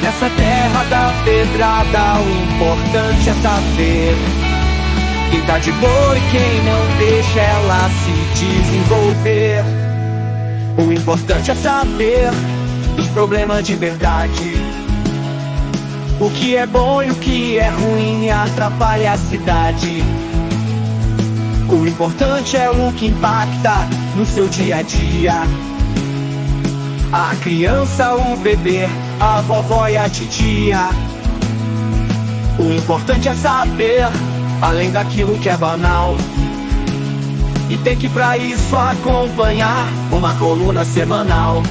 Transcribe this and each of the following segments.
Nessa terra da pedrada, o importante é saber quem tá de boa e quem não, deixa ela se desenvolver. O importante é saber dos problemas de verdade, o que é bom e o que é ruim atrapalha a cidade. O importante é o que impacta no seu dia a dia. A criança, o bebê, a vovó e a titia. O importante é saber, além daquilo que é banal. E tem que pra isso acompanhar uma coluna semanal.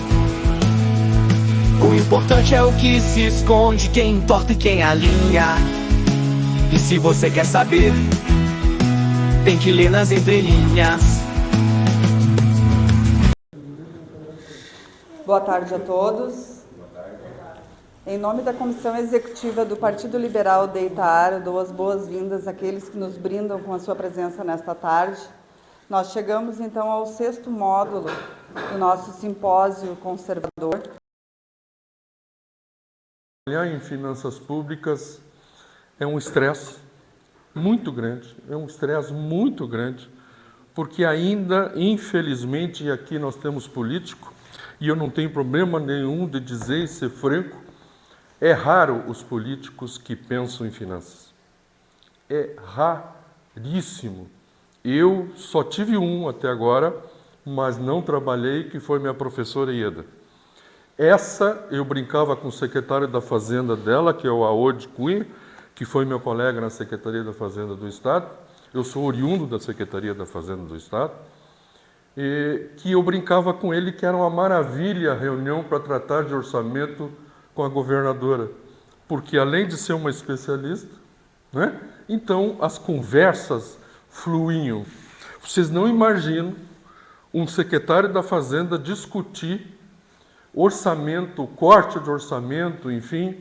O importante é o que se esconde, quem importa e quem alinha. E se você quer saber, tem que ler nas entrelinhas. Boa tarde a todos. Em nome da Comissão Executiva do Partido Liberal de Itaara, dou as boas-vindas àqueles que nos brindam com a sua presença nesta tarde. Nós chegamos então ao 6º módulo do nosso simpósio conservador. Trabalhar em finanças públicas é um estresse muito grande, porque ainda, infelizmente, e aqui nós temos político, e eu não tenho problema nenhum de dizer e ser franco, é raro os políticos que pensam em finanças. É raríssimo. Eu só tive um até agora, mas não trabalhei, que foi minha professora Ieda. Essa, eu brincava com o secretário da Fazenda dela, que é o Aode Cunha, que foi meu colega na Secretaria da Fazenda do Estado. Eu sou oriundo da Secretaria da Fazenda do Estado. E que eu brincava com ele que era uma maravilha a reunião para tratar de orçamento com a governadora, porque além de ser uma especialista, né, então as conversas fluíam. Vocês não imaginam um secretário da Fazenda discutir orçamento, corte de orçamento, enfim,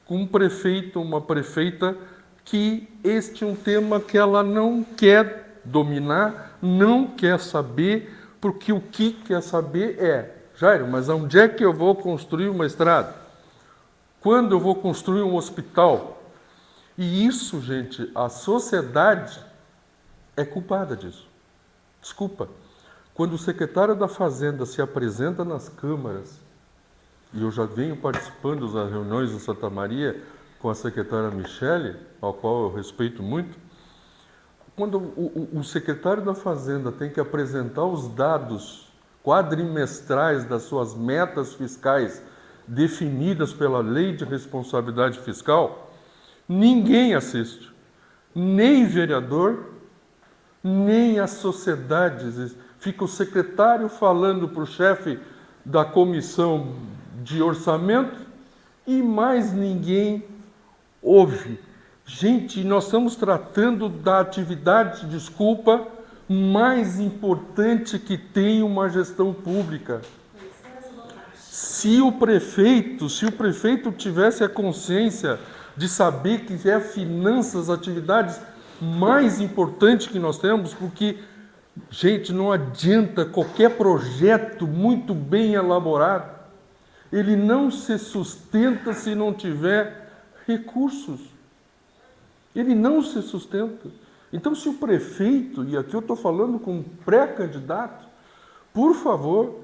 com um prefeito, uma prefeita, que este é um tema que ela não quer dominar, não quer saber, porque o que quer saber é: Jairo, mas onde é que eu vou construir uma estrada? Quando eu vou construir um hospital? E isso, gente, a sociedade é culpada disso. Desculpa. Quando o secretário da Fazenda se apresenta nas câmaras, e eu já venho participando das reuniões em Santa Maria com a secretária Michele, ao qual eu respeito muito, quando o secretário da Fazenda tem que apresentar os dados quadrimestrais das suas metas fiscais definidas pela Lei de Responsabilidade Fiscal, ninguém assiste, nem vereador, nem a sociedade. Fica o secretário falando para o chefe da comissão de orçamento e mais ninguém ouve. Gente, nós estamos tratando da atividade, desculpa, mais importante que tem uma gestão pública. Se o prefeito tivesse a consciência de saber que é finanças, atividades mais importantes que nós temos, porque, gente, não adianta qualquer projeto muito bem elaborado, ele não se sustenta se não tiver recursos. Ele não se sustenta. Então, se o prefeito, e aqui eu estou falando com um pré-candidato, por favor,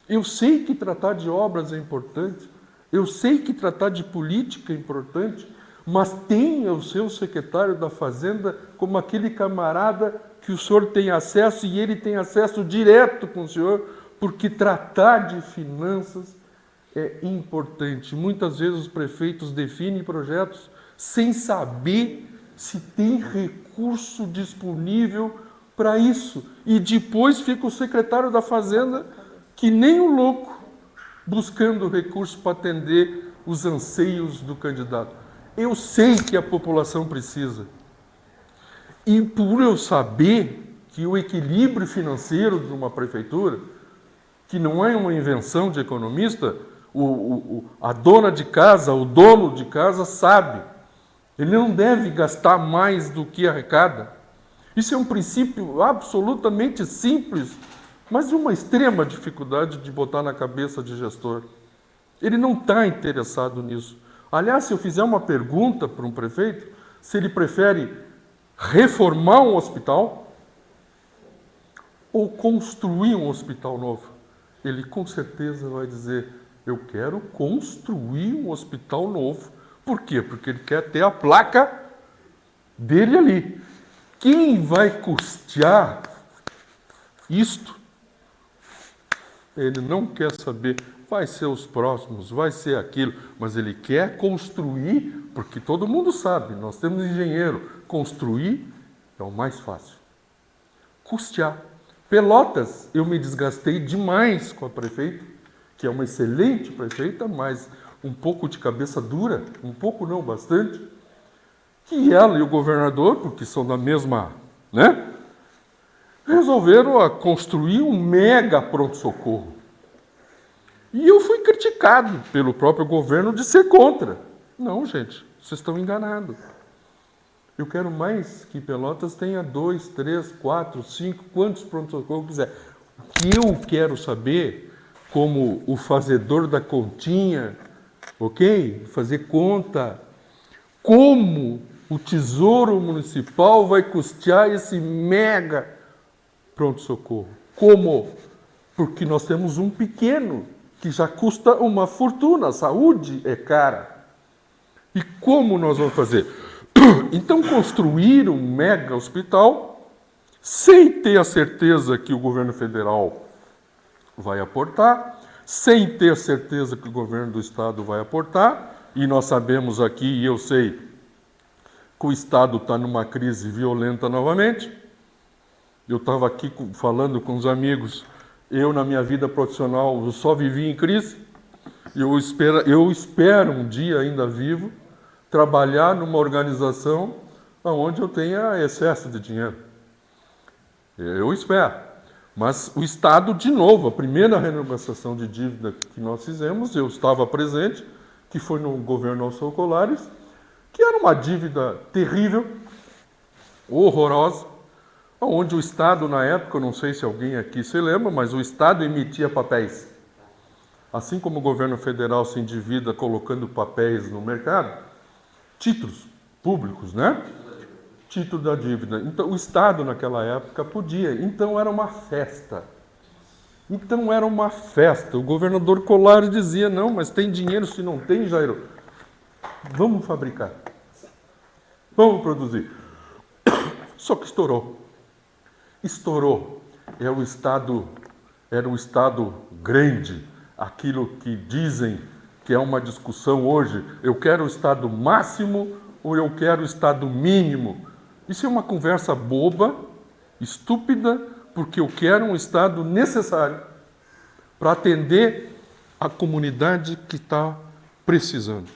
eu sei que tratar de obras é importante, eu sei que tratar de política é importante, mas tenha o seu secretário da Fazenda como aquele camarada que o senhor tem acesso e ele tem acesso direto com o senhor, porque tratar de finanças é importante. Muitas vezes os prefeitos definem projetos sem saber se tem recurso disponível para isso. E depois fica o secretário da Fazenda, que nem o louco, buscando recurso para atender os anseios do candidato. Eu sei que a população precisa. E por eu saber que o equilíbrio financeiro de uma prefeitura, que não é uma invenção de economista, a dona de casa, o dono de casa sabe. Ele não deve gastar mais do que arrecada. Isso é um princípio absolutamente simples, mas de uma extrema dificuldade de botar na cabeça de gestor. Ele não está interessado nisso. Aliás, se eu fizer uma pergunta para um prefeito, se ele prefere reformar um hospital ou construir um hospital novo, ele com certeza vai dizer: eu quero construir um hospital novo. Por quê? Porque ele quer ter a placa dele ali. Quem vai custear isto? Ele não quer saber, vai ser os próximos, vai ser aquilo, mas ele quer construir, porque todo mundo sabe, nós temos engenheiro, construir é o mais fácil. Custear. Pelotas, eu me desgastei demais com a prefeita, que é uma excelente prefeita, mas um pouco de cabeça dura, um pouco não, bastante, que ela e o governador, porque são da mesma, né? Resolveram construir um mega pronto-socorro. E eu fui criticado pelo próprio governo de ser contra. Não, gente, vocês estão enganados. Eu quero mais que Pelotas tenha 2, 3, 4, 5, quantos pronto-socorro quiser. O que eu quero saber, como o fazedor da continha, ok? Fazer conta, como o Tesouro Municipal vai custear esse mega pronto-socorro. Como? Porque nós temos um pequeno, que já custa uma fortuna. A saúde é cara. E como nós vamos fazer? Então, construir um mega hospital, sem ter a certeza que o governo federal vai aportar, sem ter a certeza que o governo do estado vai aportar, e nós sabemos aqui, e eu sei, que o estado está numa crise violenta novamente. Eu estava aqui falando com os amigos, eu na minha vida profissional eu só vivi em crise. Eu espero um dia ainda vivo trabalhar numa organização onde eu tenha excesso de dinheiro. Eu espero. Mas o Estado, de novo, a primeira renegociação de dívida que nós fizemos, eu estava presente, que foi no governo Alceu Colares, que era uma dívida terrível, horrorosa, onde o Estado, na época, eu não sei se alguém aqui se lembra, mas o Estado emitia papéis. Assim como o governo federal se endivida colocando papéis no mercado, títulos públicos, né? Título da dívida. Então, o Estado, naquela época, podia. Então, era uma festa. O governador Colares dizia: não, mas tem dinheiro, se não tem, Jairo, vamos fabricar. Vamos produzir. Só que estourou. Era um Estado grande, aquilo que dizem que é uma discussão hoje, eu quero o Estado máximo ou eu quero o Estado mínimo. Isso é uma conversa boba, estúpida, porque eu quero um Estado necessário para atender a comunidade que está precisando.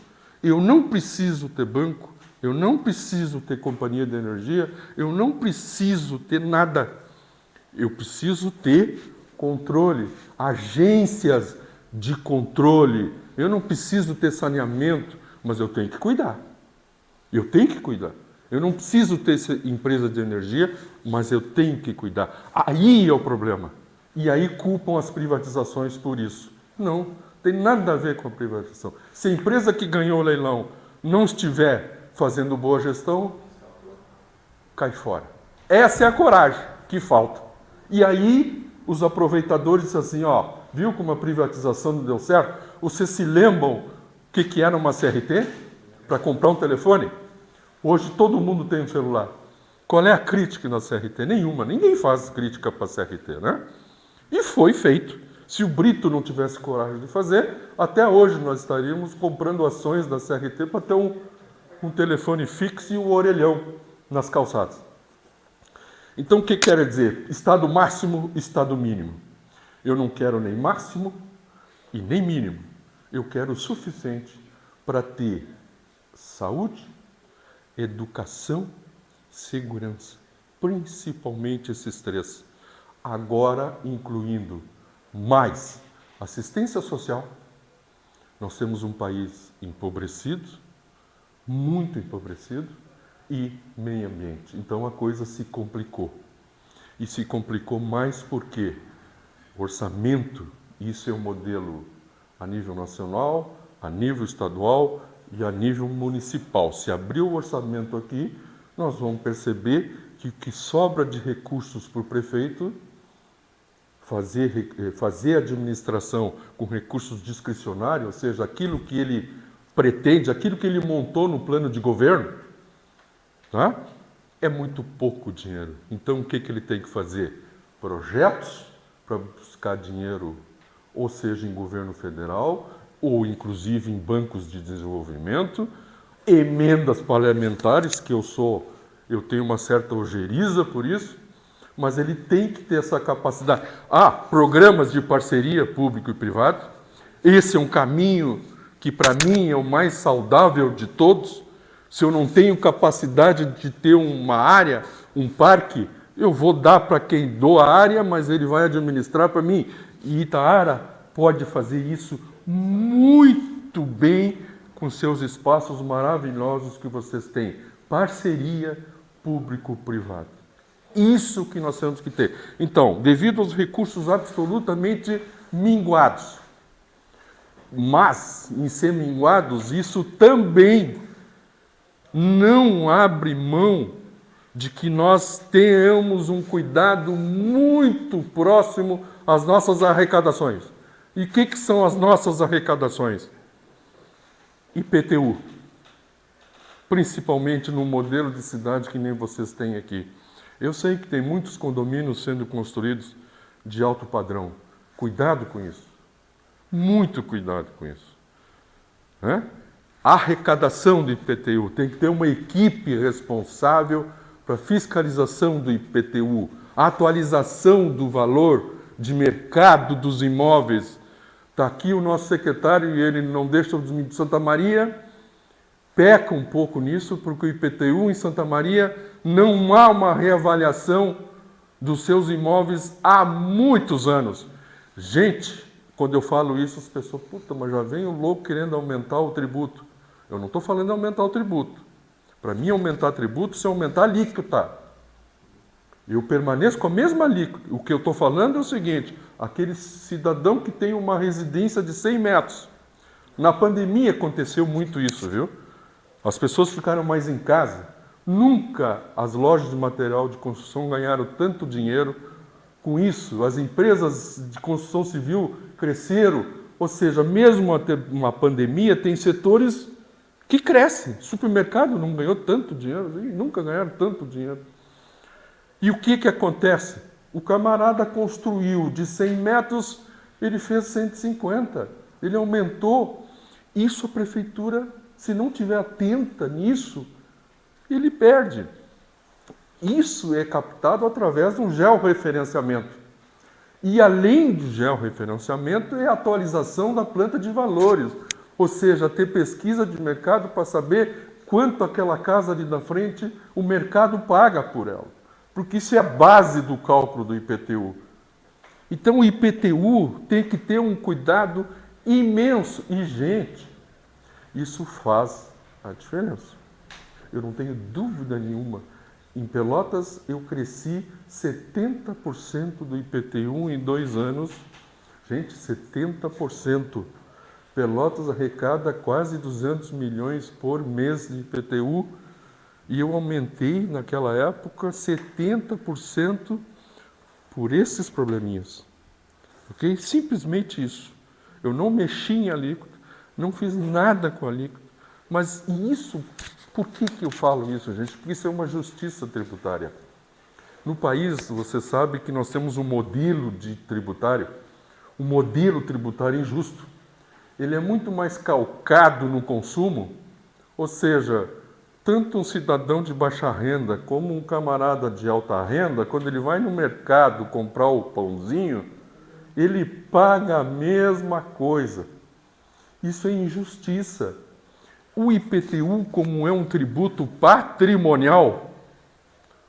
Eu não preciso ter banco, eu não preciso ter companhia de energia, eu não preciso ter nada. Eu preciso ter controle, agências de controle. Eu não preciso ter saneamento, mas eu tenho que cuidar. Eu não preciso ter empresa de energia, mas eu tenho que cuidar. Aí é o problema. E aí culpam as privatizações por isso. Não, tem nada a ver com a privatização. Se a empresa que ganhou o leilão não estiver fazendo boa gestão, cai fora. Essa é a coragem que falta. E aí os aproveitadores dizem assim, ó, viu como a privatização não deu certo? Vocês se lembram o que era uma CRT? Para comprar um telefone? Hoje todo mundo tem um celular. Qual é a crítica na CRT? Nenhuma. Ninguém faz crítica para a CRT, né? E foi feito. Se o Brito não tivesse coragem de fazer, até hoje nós estaríamos comprando ações da CRT para ter um telefone fixo e um orelhão nas calçadas. Então, o que quer dizer? Estado máximo, estado mínimo. Eu não quero nem máximo e nem mínimo. Eu quero o suficiente para ter saúde, educação, segurança. Principalmente esses três. Agora, incluindo mais assistência social. Nós temos um país empobrecido, muito empobrecido, e meio ambiente. Então a coisa se complicou. E se complicou mais porque orçamento, isso é um modelo a nível nacional, a nível estadual e a nível municipal. Se abrir o orçamento aqui, nós vamos perceber que o que sobra de recursos para o prefeito fazer administração com recursos discricionários, ou seja, aquilo que ele pretende, aquilo que ele montou no plano de governo, tá? É muito pouco dinheiro. Então, o que ele tem que fazer? Projetos para buscar dinheiro, ou seja, em governo federal, ou inclusive em bancos de desenvolvimento, emendas parlamentares, que eu tenho uma certa ojeriza por isso, mas ele tem que ter essa capacidade. Programas de parceria público e privado. Esse é um caminho que, para mim, é o mais saudável de todos. Se eu não tenho capacidade de ter uma área, um parque, eu vou dar para quem doa a área, mas ele vai administrar para mim. E Itaara pode fazer isso muito bem com seus espaços maravilhosos que vocês têm. Parceria público-privado. Isso que nós temos que ter. Então, devido aos recursos absolutamente minguados, mas, em ser minguados, isso também não abre mão de que nós tenhamos um cuidado muito próximo às nossas arrecadações. E o que são as nossas arrecadações? IPTU. Principalmente no modelo de cidade que nem vocês têm aqui. Eu sei que tem muitos condomínios sendo construídos de alto padrão. Cuidado com isso. Muito cuidado com isso. Né? A arrecadação do IPTU. Tem que ter uma equipe responsável para a fiscalização do IPTU, a atualização do valor de mercado dos imóveis. Está aqui o nosso secretário e ele não deixa de Santa Maria, peca um pouco nisso, porque o IPTU em Santa Maria não há uma reavaliação dos seus imóveis há muitos anos. Gente, quando eu falo isso, as pessoas, mas já vem o louco querendo aumentar o tributo. Eu não estou falando de aumentar o tributo. Para mim, aumentar tributo é aumentar a alíquota. Eu permaneço com a mesma alíquota. O que eu estou falando é o seguinte, aquele cidadão que tem uma residência de 100 metros. Na pandemia aconteceu muito isso, viu? As pessoas ficaram mais em casa. Nunca as lojas de material de construção ganharam tanto dinheiro com isso. As empresas de construção civil cresceram. Ou seja, mesmo uma pandemia, tem setores que crescem. Supermercado não ganhou tanto dinheiro, nunca ganharam tanto dinheiro. E o que acontece? O camarada construiu de 100 metros, ele fez 150. Ele aumentou. Isso a prefeitura, se não estiver atenta nisso, ele perde. Isso é captado através de um georreferenciamento. E além do georreferenciamento, é a atualização da planta de valores. Ou seja, ter pesquisa de mercado para saber quanto aquela casa ali na frente o mercado paga por ela. Porque isso é a base do cálculo do IPTU. Então o IPTU tem que ter um cuidado imenso. E, gente, isso faz a diferença. Eu não tenho dúvida nenhuma. Em Pelotas, eu cresci 70% do IPTU em 2 anos. Gente, 70%. Pelotas arrecada quase 200 milhões por mês de IPTU. E eu aumentei, naquela época, 70% por esses probleminhas. Ok? Simplesmente isso. Eu não mexi em alíquota, não fiz nada com alíquota. Mas isso, por que eu falo isso, gente? Porque isso é uma justiça tributária. No país, você sabe que nós temos um modelo tributário injusto. Ele é muito mais calcado no consumo, ou seja, tanto um cidadão de baixa renda como um camarada de alta renda, quando ele vai no mercado comprar o pãozinho, ele paga a mesma coisa. Isso é injustiça. O IPTU, como é um tributo patrimonial,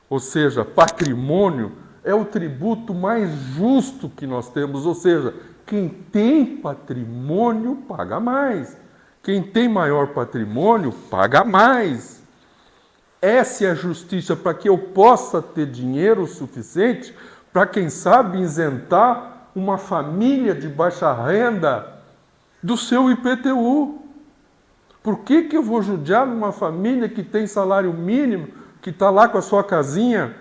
ou seja, patrimônio, é o tributo mais justo que nós temos, ou seja, quem tem patrimônio paga mais. Quem tem maior patrimônio paga mais. Essa é a justiça, para que eu possa ter dinheiro suficiente para, quem sabe, isentar uma família de baixa renda do seu IPTU. Por que eu vou judiar uma família que tem salário mínimo, que está lá com a sua casinha,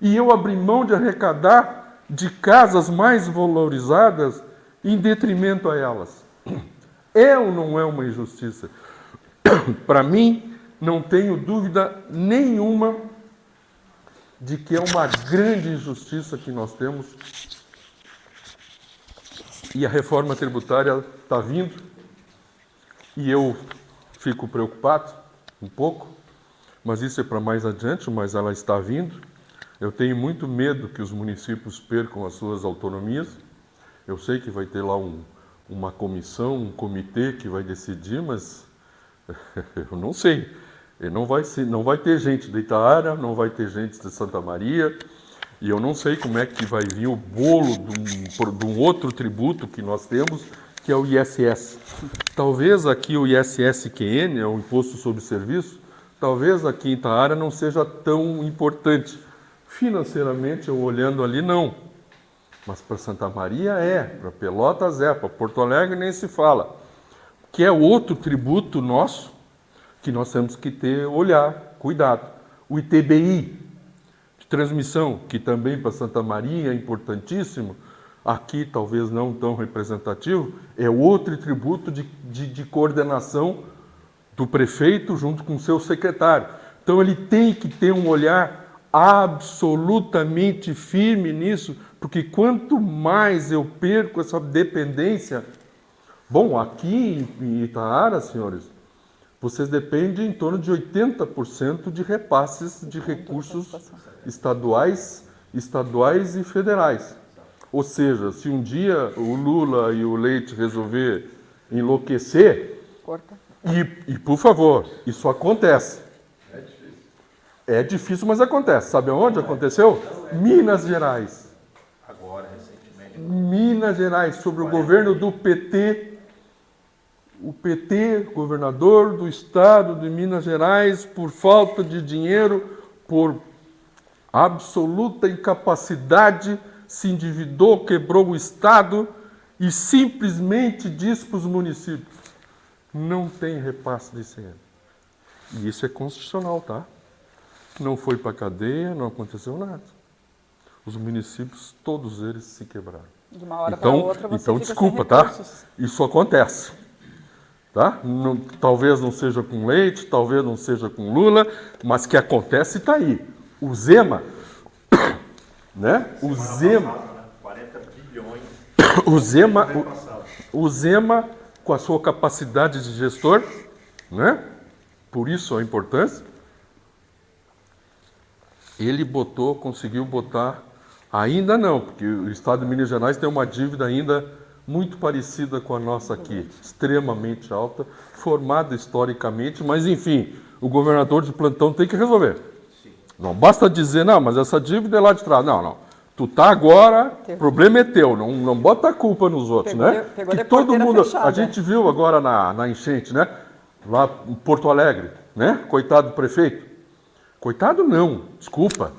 e eu abrir mão de arrecadar de casas mais valorizadas em detrimento a elas? É ou não é uma injustiça? Para mim, não tenho dúvida nenhuma de que é uma grande injustiça que nós temos. E a reforma tributária está vindo, e eu fico preocupado um pouco, mas isso é para mais adiante, mas ela está vindo. Eu tenho muito medo que os municípios percam as suas autonomias. Eu sei que vai ter lá uma comissão, um comitê que vai decidir, mas eu não sei. E não vai ter gente de Itaara, não vai ter gente de Santa Maria, e eu não sei como é que vai vir o bolo de um outro tributo que nós temos, que é o ISS. Talvez aqui o ISSQN, é o Imposto sobre Serviço, talvez aqui em Itaara não seja tão importante. Financeiramente, eu olhando ali, não. Mas para Santa Maria é, para Pelotas é, para Porto Alegre nem se fala. Que é outro tributo nosso que nós temos que olhar, cuidado. O ITBI, de transmissão, que também para Santa Maria é importantíssimo, aqui talvez não tão representativo, é outro tributo de coordenação do prefeito junto com o seu secretário. Então ele tem que ter um olhar absolutamente firme nisso, porque quanto mais eu perco essa dependência... Bom, aqui em Itaara, senhores, vocês dependem em torno de 80% de repasses de recursos estaduais e federais. Ou seja, se um dia o Lula e o Leite resolver enlouquecer, e por favor, isso acontece. É difícil, mas acontece. Sabe onde aconteceu? Minas Gerais. Agora, recentemente. Minas Gerais, sobre o governo do PT. O PT, governador do estado de Minas Gerais, por falta de dinheiro, por absoluta incapacidade, se endividou, quebrou o estado e simplesmente diz para os municípios: não tem repasse de ICM. E isso é constitucional, tá? Não foi para a cadeia, não aconteceu nada. Os municípios, todos eles se quebraram. De uma hora para outra você então fica desculpa, sem tá? recursos. Isso acontece. Tá? Não, talvez não seja com Leite, talvez não seja com Lula, mas que acontece está aí. O Zema, né? O Zema, 40 bilhões. O Zema, com a sua capacidade de gestor, né? Por isso a importância, ele conseguiu botar, ainda não, porque o estado de Minas Gerais tem uma dívida ainda muito parecida com a nossa aqui, extremamente alta, formada historicamente, mas enfim, o governador de plantão tem que resolver. Sim. Não basta dizer, não, mas essa dívida é lá de trás. Não. Tu tá agora, o problema é teu, não bota a culpa nos outros, né? Pegou que de todo porteira mundo, fechada. a gente viu agora na enchente, né? Lá em Porto Alegre, né? Coitado do prefeito. Coitado não, desculpa.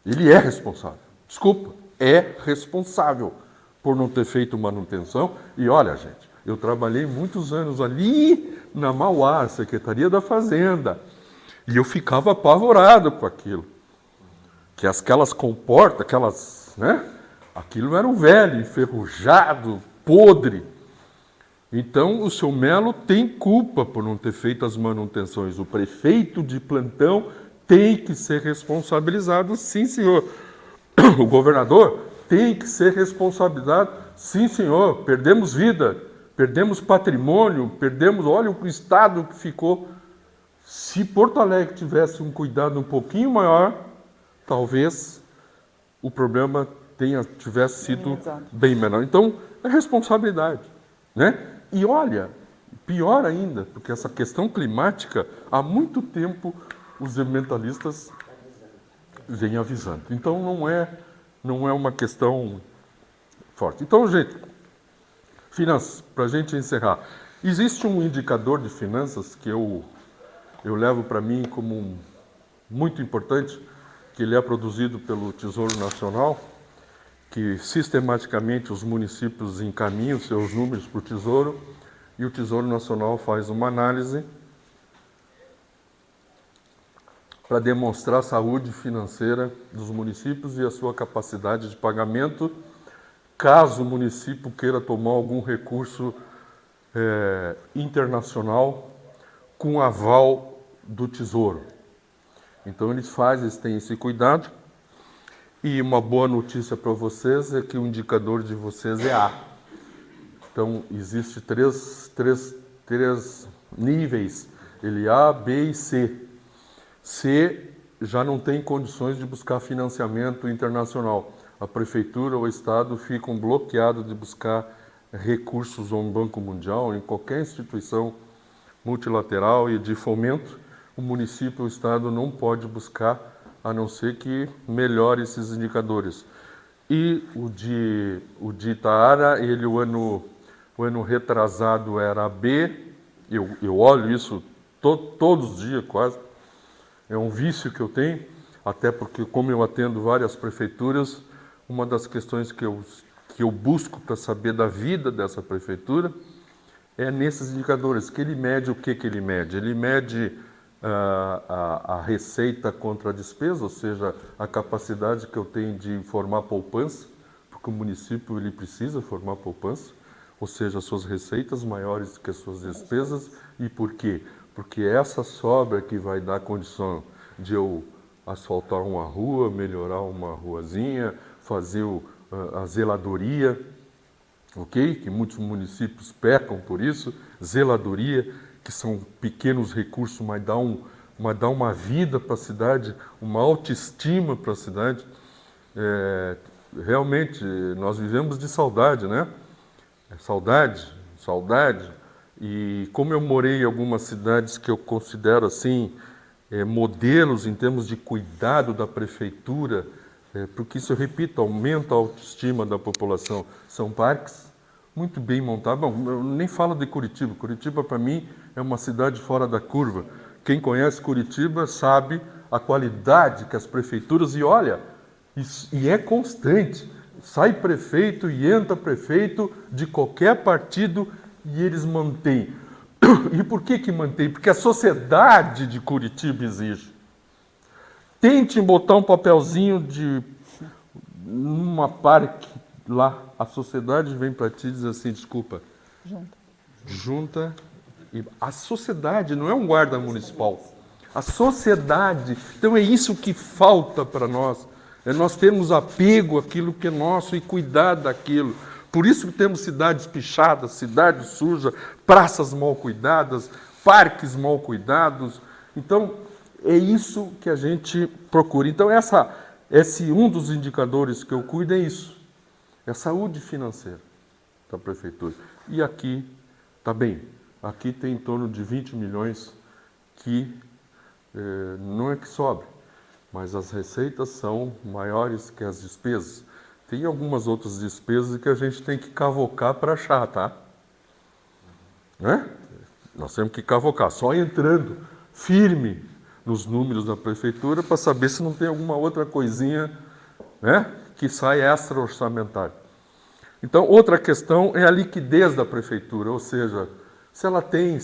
Ele é responsável. Desculpa, é responsável por não ter feito manutenção. E olha, gente, eu trabalhei muitos anos ali na Mauá, Secretaria da Fazenda, e eu ficava apavorado com aquilo. Que aquelas comportas, né? Aquilo era um velho, enferrujado, podre. Então, o seu Melo tem culpa por não ter feito as manutenções. O prefeito de plantão tem que ser responsabilizado, sim, senhor. O governador tem que ser responsabilizado, sim, senhor. Perdemos vida, perdemos patrimônio, olha o estado que ficou. Se Porto Alegre tivesse um cuidado um pouquinho maior, talvez o problema tivesse sido bem menor. Então, é responsabilidade, né? E olha, pior ainda, porque essa questão climática, há muito tempo os ambientalistas vêm avisando. Então, não é uma questão forte. Então, gente, finanças, para a gente encerrar. Existe um indicador de finanças que eu levo para mim como muito importante, que ele é produzido pelo Tesouro Nacional, que sistematicamente os municípios encaminham seus números para o Tesouro e o Tesouro Nacional faz uma análise para demonstrar a saúde financeira dos municípios e a sua capacidade de pagamento, caso o município queira tomar algum recurso internacional com aval do Tesouro. Então eles têm esse cuidado. E uma boa notícia para vocês é que o indicador de vocês é A. Então, existe três níveis, ele é A, B e C. C já não tem condições de buscar financiamento internacional. A prefeitura ou o Estado ficam bloqueados de buscar recursos ou no Banco Mundial, ou em qualquer instituição multilateral e de fomento. O município ou o Estado não pode buscar, a não ser que melhore esses indicadores. E o de Itaara, o ano retrasado era B, eu olho isso todos os dias quase, é um vício que eu tenho, até porque como eu atendo várias prefeituras, uma das questões que eu busco para saber da vida dessa prefeitura é nesses indicadores, que ele mede o que ele mede? Ele mede a receita contra a despesa, ou seja, a capacidade que eu tenho de formar poupança, porque o município ele precisa formar poupança, ou seja, as suas receitas maiores que as suas despesas. E por quê? Porque essa sobra que vai dar condição de eu asfaltar uma rua, melhorar uma ruazinha, fazer a zeladoria, ok? Que muitos municípios pecam por isso, zeladoria, que são pequenos recursos, mas dá uma vida para a cidade, uma autoestima para a cidade. Realmente, nós vivemos de saudade, né? Saudade. E como eu morei em algumas cidades que eu considero assim, modelos em termos de cuidado da prefeitura, porque isso, eu repito, aumenta a autoestima da população. São parques muito bem montados. Bom, eu nem falo de Curitiba. Curitiba, para mim, é uma cidade fora da curva. Quem conhece Curitiba sabe a qualidade que as prefeituras... E olha, e é constante. Sai prefeito e entra prefeito de qualquer partido e eles mantêm. E por que mantém? Porque a sociedade de Curitiba exige. Tente botar um papelzinho numa parque lá, a sociedade vem para ti e diz assim, desculpa, junta. E a sociedade não é um guarda municipal. A sociedade. Então é isso que falta para nós. É nós termos apego àquilo que é nosso e cuidar daquilo. Por isso que temos cidades pichadas, cidades sujas, praças mal cuidadas, parques mal cuidados. Então, é isso que a gente procura. Então, esse um dos indicadores que eu cuido é isso. É a saúde financeira da prefeitura. E aqui, está bem, aqui tem em torno de 20 milhões que não é que sobre, mas as receitas são maiores que as despesas. Tem algumas outras despesas que a gente tem que cavocar para achar, tá? Né? Nós temos que cavocar, só entrando firme nos números da prefeitura para saber se não tem alguma outra coisinha, né, que sai extra-orçamentária. Então, outra questão é a liquidez da prefeitura, ou seja, se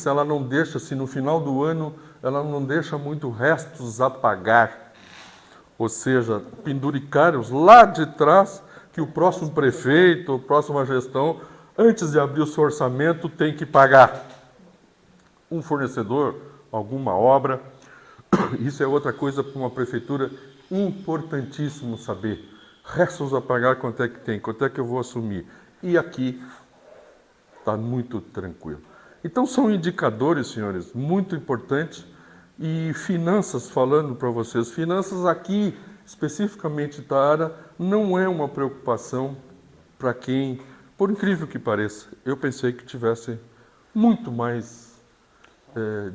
ela não deixa, se no final do ano ela não deixa muito restos a pagar, ou seja, penduricários lá de trás, que o próximo prefeito, a próxima gestão, antes de abrir o seu orçamento, tem que pagar um fornecedor, alguma obra. Isso é outra coisa para uma prefeitura importantíssimo saber. Restos a pagar, quanto é que tem, quanto é que eu vou assumir. E aqui está muito tranquilo. Então são indicadores, senhores, muito importantes. E finanças, falando para vocês, finanças aqui, especificamente Itaara, não é uma preocupação para quem, por incrível que pareça, eu pensei que tivesse muito mais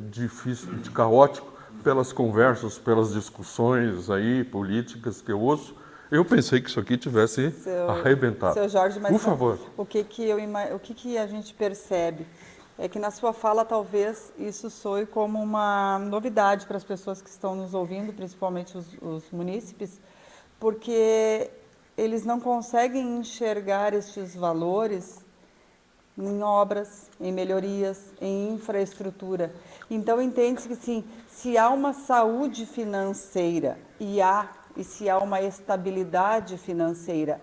difícil, caótico, pelas conversas, pelas discussões aí políticas que eu ouço. Eu pensei que isso aqui tivesse arrebentado. Seu Jorge, mas por favor. O que a gente percebe é que na sua fala talvez isso soe como uma novidade para as pessoas que estão nos ouvindo, principalmente os munícipes, porque eles não conseguem enxergar estes valores em obras, em melhorias, em infraestrutura. Então, entende-se que, sim, se há uma saúde financeira e se há uma estabilidade financeira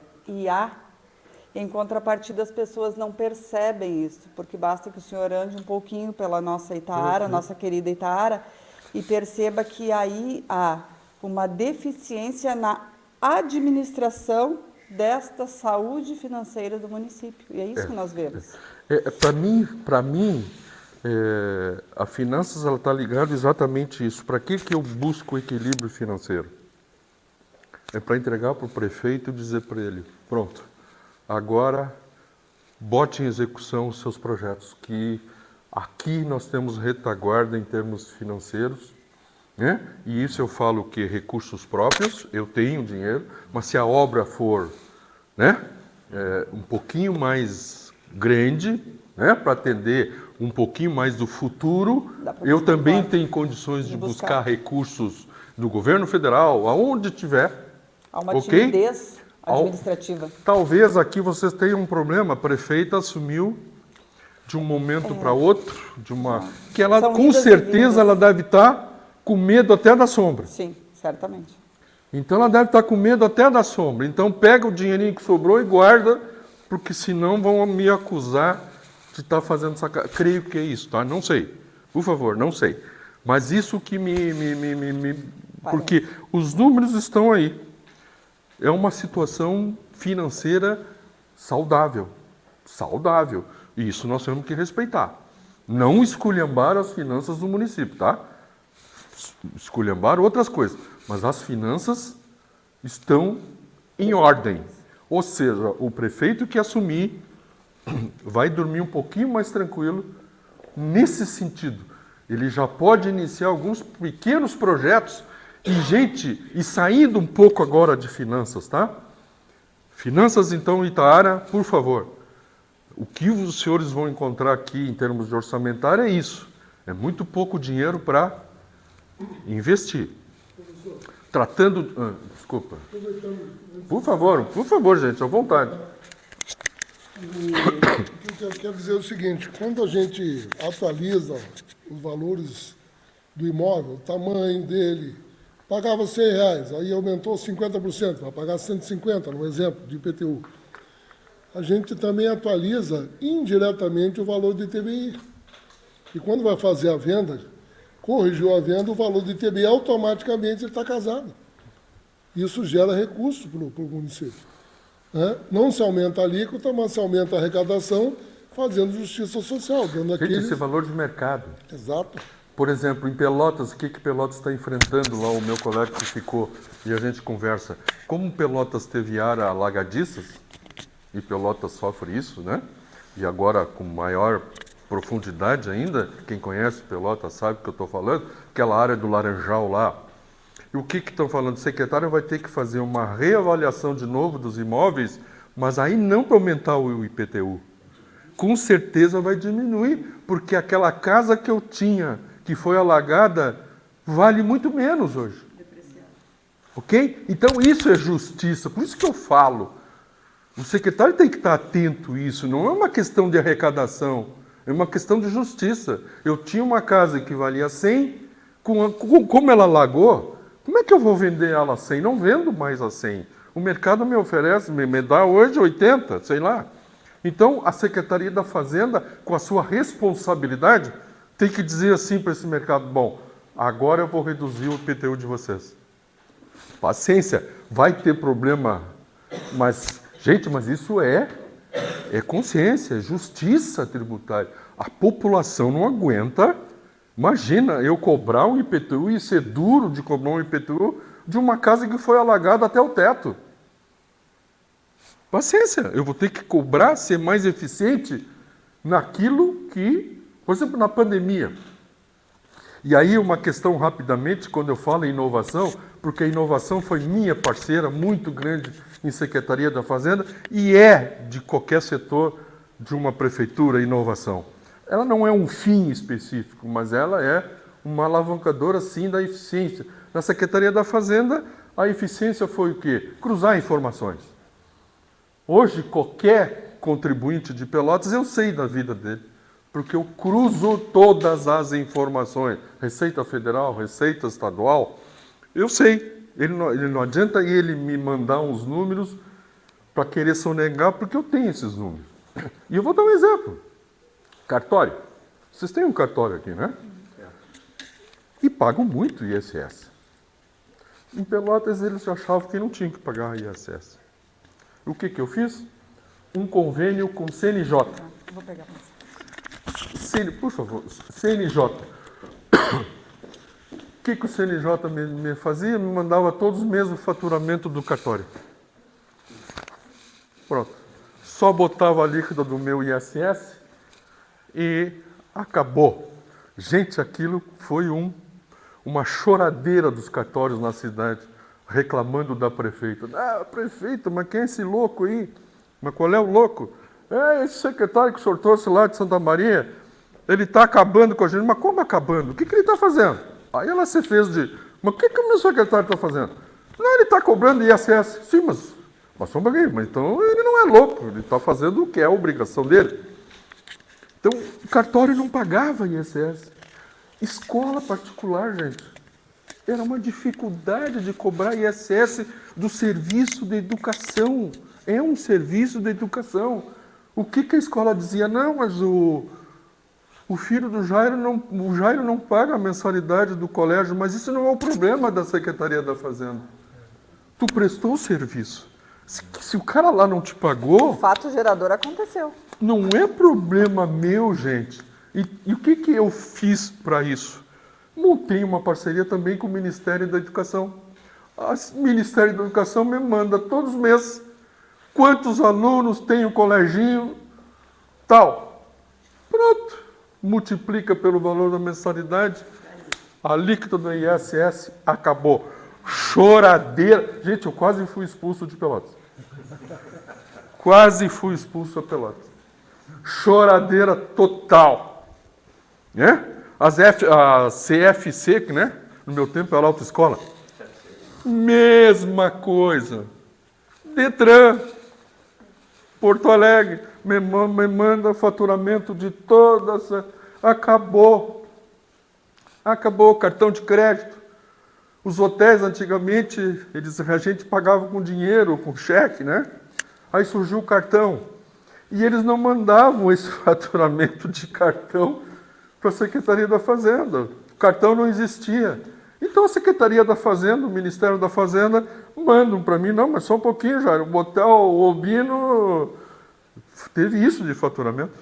em contrapartida, as pessoas não percebem isso, porque basta que o senhor ande um pouquinho pela nossa Itaara, nossa querida Itaara, e perceba que aí há uma deficiência na administração desta saúde financeira do município. E é isso que nós vemos. Para mim, a finanças está ligada exatamente a isso. Para que eu busco o equilíbrio financeiro? É para entregar para o prefeito e dizer para ele, pronto, agora bote em execução os seus projetos, que aqui nós temos retaguarda em termos financeiros, né? E isso eu falo que recursos próprios, eu tenho dinheiro, mas se a obra for, né, um pouquinho mais grande, né, para atender um pouquinho mais do futuro, eu também tenho condições de buscar recursos do governo federal, aonde tiver. Há uma timidez administrativa. Talvez aqui vocês tenham um problema, a prefeita assumiu de um momento para outro, que ela com certeza ela deve estar com medo até da sombra. Sim, certamente. Então ela deve estar com medo até da sombra. Então pega o dinheirinho que sobrou e guarda, porque senão vão me acusar de estar fazendo sacanagem. Creio que é isso, tá? Não sei. Por favor, não sei. Mas isso que porque os números estão aí. É uma situação financeira saudável. Saudável. E isso nós temos que respeitar. Não esculhambar as finanças do município, tá? Esculhambar outras coisas. Mas as finanças estão em ordem. Ou seja, o prefeito que assumir vai dormir um pouquinho mais tranquilo nesse sentido. Ele já pode iniciar alguns pequenos projetos e saindo um pouco agora de finanças, tá? Finanças, então, Itaara, por favor. O que os senhores vão encontrar aqui em termos de orçamentário é isso. É muito pouco dinheiro para investir. Desculpa. Por favor, gente, à vontade. O que eu quero dizer é o seguinte, quando a gente atualiza os valores do imóvel, o tamanho dele, pagava R$100, aí aumentou 50%, vai pagar 150, no exemplo de IPTU. A gente também atualiza indiretamente o valor do ITBI. E quando vai fazer a venda, corrigiu a venda, o valor do ITBI automaticamente está casado. Isso gera recurso para o município. Não se aumenta a alíquota, mas se aumenta a arrecadação, fazendo justiça social, dando aquele... Esse valor de mercado. Exato. Por exemplo, em Pelotas, o que Pelotas está enfrentando lá, o meu colega que ficou, e a gente conversa. Como Pelotas teve área alagadiças, e Pelotas sofre isso, né? E agora com maior profundidade ainda, quem conhece Pelotas sabe o que eu estou falando, aquela área do Laranjal lá. E o que estão falando? O secretário vai ter que fazer uma reavaliação de novo dos imóveis, mas aí não para aumentar o IPTU. Com certeza vai diminuir, porque aquela casa que eu tinha, que foi alagada, vale muito menos hoje. Ok? Então isso é justiça, por isso que eu falo. O secretário tem que estar atento a isso, não é uma questão de arrecadação, é uma questão de justiça. Eu tinha uma casa que valia 100, como ela alagou, como é que eu vou vender ela a 100? Não vendo mais a 100. O mercado me oferece, me dá hoje 80, sei lá. Então, a Secretaria da Fazenda, com a sua responsabilidade, tem que dizer assim para esse mercado, bom, agora eu vou reduzir o IPTU de vocês. Paciência, vai ter problema, mas, gente, mas isso é consciência, é justiça tributária. A população não aguenta. Imagina eu cobrar um IPTU e ser duro de cobrar um IPTU de uma casa que foi alagada até o teto. Paciência, eu vou ter que cobrar, ser mais eficiente naquilo que, por exemplo, na pandemia. E aí uma questão rapidamente, quando eu falo em inovação, porque a inovação foi minha parceira muito grande em Secretaria da Fazenda e é de qualquer setor de uma prefeitura inovação. Ela não é um fim específico, mas ela é uma alavancadora, sim, da eficiência. Na Secretaria da Fazenda, a eficiência foi o quê? Cruzar informações. Hoje, qualquer contribuinte de Pelotas, eu sei da vida dele, porque eu cruzo todas as informações. Receita Federal, Receita Estadual, eu sei. Ele não adianta ele me mandar uns números para querer sonegar, porque eu tenho esses números. E eu vou dar um exemplo. Cartório. Vocês têm um cartório aqui, né? E pagam muito ISS. Em Pelotas, eles achavam que não tinham que pagar ISS. O que eu fiz? Um convênio com CNJ. Vou pegar pra você. Por favor, CNJ. O que o CNJ me fazia? Me mandava todos os meses o faturamento do cartório. Pronto. Só botava a líquida do meu ISS e acabou. Gente, aquilo foi uma choradeira dos cartórios na cidade, reclamando da prefeita. Ah, prefeita, mas quem é esse louco aí? Mas qual é o louco? É esse secretário que o senhor trouxe lá de Santa Maria. Ele está acabando com a gente. Mas como acabando? O que ele está fazendo? Aí ela se fez de... Mas o que o meu secretário está fazendo? Não, ele está cobrando ISS. Sim, mas só um pouquinho. Mas então ele não é louco. Ele está fazendo o que é a obrigação dele. Então, o cartório não pagava ISS. Escola particular, gente. Era uma dificuldade de cobrar ISS do serviço de educação. É um serviço de educação. O que a escola dizia? Não, mas o filho do Jairo não paga a mensalidade do colégio, mas isso não é o problema da Secretaria da Fazenda. Tu prestou o serviço. Se o cara lá não te pagou... O fato gerador aconteceu. Não é problema meu, gente. E o que eu fiz para isso? Montei uma parceria também com o Ministério da Educação. O Ministério da Educação me manda todos os meses quantos alunos tem o coleginho, tal. Pronto. Multiplica pelo valor da mensalidade, a líquida do ISS acabou. Choradeira. Gente, eu quase fui expulso de Pelotas. Quase fui expulso de Pelotas. Choradeira total. Né? A CFC, né? No meu tempo era autoescola. Mesma coisa. Detran, Porto Alegre, me manda faturamento de toda essa... Acabou. Acabou o cartão de crédito. Os hotéis, antigamente, a gente pagava com dinheiro, com cheque, né? Aí surgiu o cartão. E eles não mandavam esse faturamento de cartão para a Secretaria da Fazenda. O cartão não existia. Então a Secretaria da Fazenda, o Ministério da Fazenda, mandam para mim, não, mas só um pouquinho, já. O Hotel Obino teve isso de faturamento.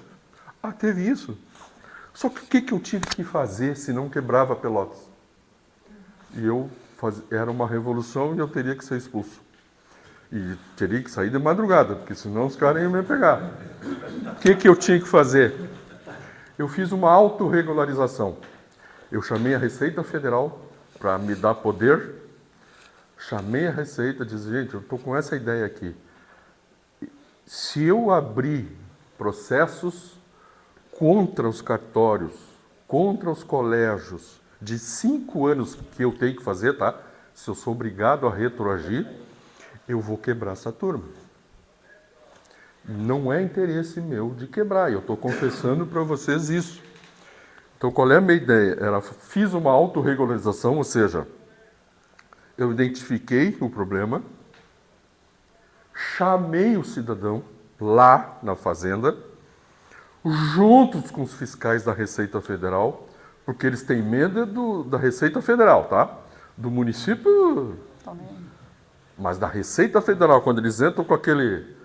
Ah, teve isso. Só que o que eu tive que fazer se não quebrava Pelotas? E era uma revolução e eu teria que ser expulso. E teria que sair de madrugada, porque senão os caras iam me pegar. O que eu tinha que fazer? Eu fiz uma autorregularização. Eu chamei a Receita Federal para me dar poder. Chamei a Receita e disse, gente, eu estou com essa ideia aqui. Se eu abrir processos contra os cartórios, contra os colégios, de 5 anos que eu tenho que fazer, tá? Se eu sou obrigado a retroagir, eu vou quebrar essa turma. Não é interesse meu de quebrar, eu estou confessando para vocês isso. Então, qual é a minha ideia? Fiz uma autorregularização, ou seja, eu identifiquei o problema, chamei o cidadão lá na fazenda, juntos com os fiscais da Receita Federal, porque eles têm medo da Receita Federal, tá? Do município, mas da Receita Federal, quando eles entram com aquele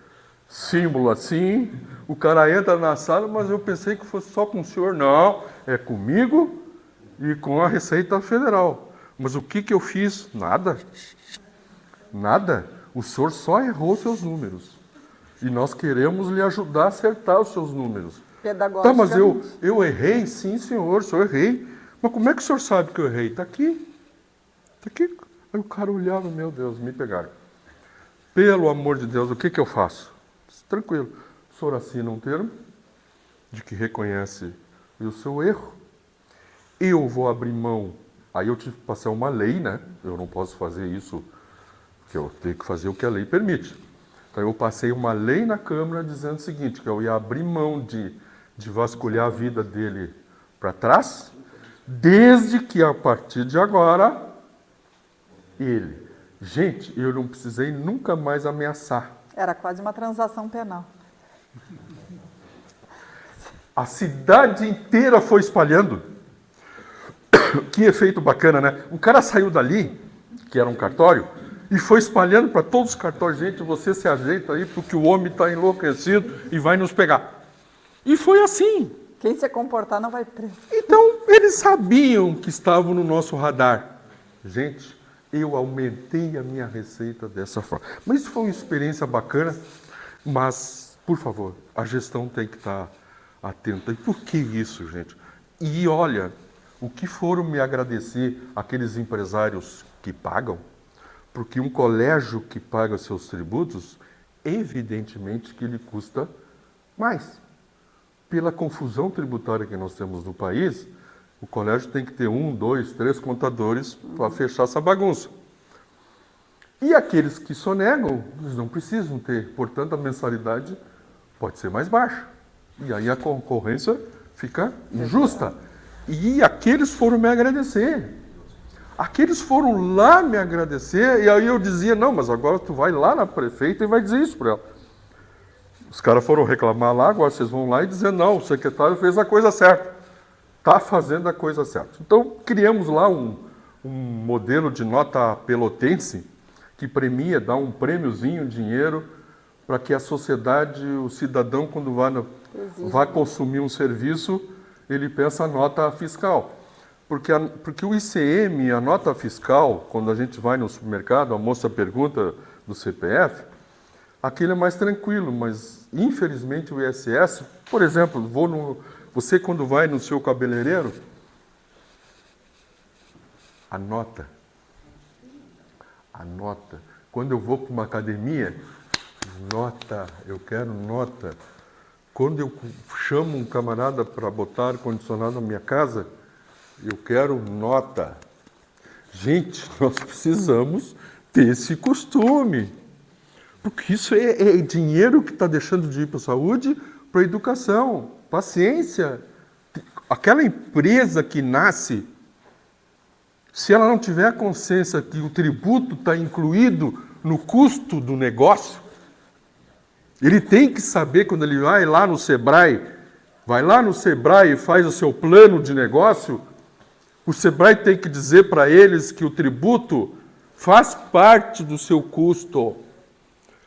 símbolo assim, o cara entra na sala, mas eu pensei que fosse só com o senhor. Não, é comigo e com a Receita Federal. Mas o que eu fiz? Nada. Nada. O senhor só errou seus números. E nós queremos lhe ajudar a acertar os seus números. Tá, mas eu errei? Sim, senhor, errei. Mas como é que o senhor sabe que eu errei? Está aqui. Está aqui. Aí o cara olhava, meu Deus, me pegaram. Pelo amor de Deus, o que eu faço? Tranquilo. O senhor assina um termo de que reconhece o seu erro. Eu vou abrir mão. Aí eu tive que passar uma lei, né? Eu não posso fazer isso, porque eu tenho que fazer o que a lei permite. Então eu passei uma lei na Câmara dizendo o seguinte, que eu ia abrir mão de vasculhar a vida dele para trás, desde que a partir de agora, ele... Gente, eu não precisei nunca mais ameaçar. Era quase uma transação penal. A cidade inteira foi espalhando. Que efeito bacana, né? Um cara saiu dali, que era um cartório, e foi espalhando para todos os cartórios. Gente, você se ajeita aí, porque o homem está enlouquecido e vai nos pegar. E foi assim. Quem se comportar não vai preso. Então, eles sabiam que estavam no nosso radar. Gente, eu aumentei a minha receita dessa forma. Mas isso foi uma experiência bacana, mas, por favor, a gestão tem que estar atenta. E por que isso, gente? E olha, o que foram me agradecer aqueles empresários que pagam, porque um colégio que paga seus tributos, evidentemente que ele custa mais. Pela confusão tributária que nós temos no país, o colégio tem que ter 1, 2, 3 contadores para fechar essa bagunça. E aqueles que sonegam, eles não precisam ter, portanto a mensalidade pode ser mais baixa. E aí a concorrência fica injusta. E aqueles foram me agradecer. Aqueles foram lá me agradecer, e aí eu dizia, não, mas agora tu vai lá na prefeita e vai dizer isso para ela. Os caras foram reclamar lá, agora vocês vão lá e dizer, não, o secretário fez a coisa certa. Está fazendo a coisa certa. Então, criamos lá um modelo de nota pelotense que premia, dá um prêmiozinho, dinheiro, para que a sociedade, o cidadão, quando vai consumir um serviço, ele peça a nota fiscal. Porque o ICM, a nota fiscal, quando a gente vai no supermercado, a moça pergunta do CPF, aquele é mais tranquilo, mas infelizmente o ISS, por exemplo, você quando vai no seu cabeleireiro, anota. Quando eu vou para uma academia, nota, eu quero nota. Quando eu chamo um camarada para botar ar-condicionado na minha casa, eu quero nota. Gente, nós precisamos ter esse costume. Porque isso é dinheiro que está deixando de ir para a saúde, para a educação. Paciência. Aquela empresa que nasce, se ela não tiver a consciência que o tributo está incluído no custo do negócio, ele tem que saber, quando ele vai lá no Sebrae e faz o seu plano de negócio, o Sebrae tem que dizer para eles que o tributo faz parte do seu custo.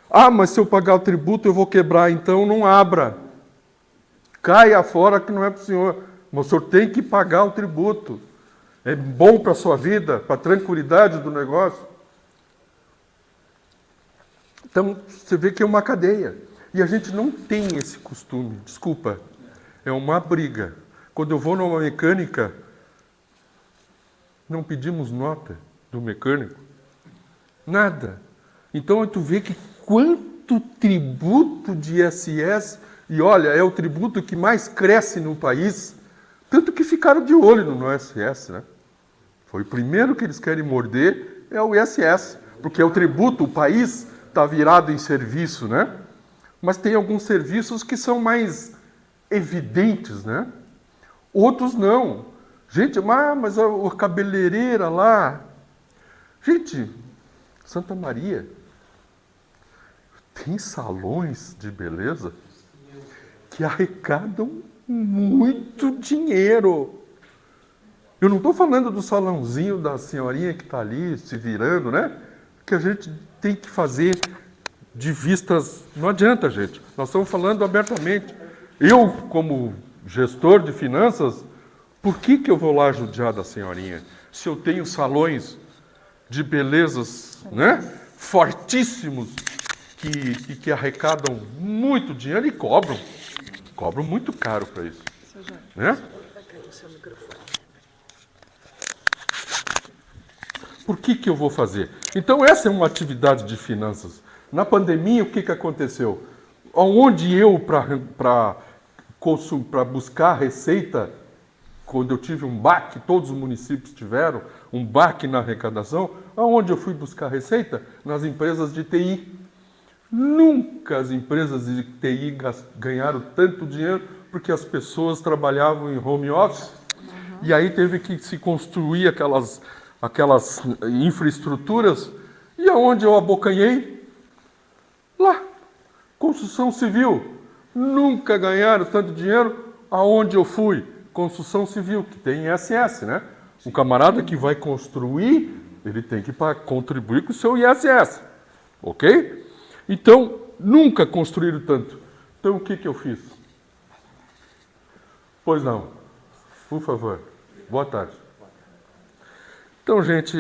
Ah, mas se eu pagar o tributo eu vou quebrar, então não abra. Caia fora que não é para o senhor. Mas o senhor tem que pagar o tributo. É bom para a sua vida, para a tranquilidade do negócio. Então, você vê que é uma cadeia. E a gente não tem esse costume. Desculpa, é uma briga. Quando eu vou numa mecânica, não pedimos nota do mecânico. Nada. Então, tu vê que quanto tributo de ISS, e olha, é o tributo que mais cresce no país, tanto que ficaram de olho no ISS, né? Foi o primeiro que eles querem morder, é o ISS, porque é o tributo, o país está virado em serviço, né? Mas tem alguns serviços que são mais evidentes, né? Outros não. Gente, mas a cabeleireira lá... Gente, Santa Maria tem salões de beleza que arrecadam muito dinheiro. Eu não estou falando do salãozinho da senhorinha que está ali se virando, né? Que a gente tem que fazer de vistas... Não adianta, gente. Nós estamos falando abertamente. Eu, como gestor de finanças, por que eu vou lá judiar da senhorinha? Se eu tenho salões de belezas, né? Fortíssimos, que arrecadam muito dinheiro e cobram muito caro para isso, né? Por que eu vou fazer? Então essa é uma atividade de finanças. Na pandemia, o que aconteceu? Onde eu, para buscar receita, quando eu tive um baque, todos os municípios tiveram um baque na arrecadação, aonde eu fui buscar receita? Nas empresas de TI. Nunca as empresas de TI ganharam tanto dinheiro porque as pessoas trabalhavam em home office e aí teve que se construir aquelas infraestruturas. E aonde eu abocanhei? Lá. Construção civil. Nunca ganharam tanto dinheiro aonde eu fui. Construção civil, que tem ISS, né? O camarada que vai construir, ele tem que contribuir com o seu ISS. Ok? Então, nunca construíram tanto. Então, o que eu fiz? Pois não. Por favor. Boa tarde. Então, gente,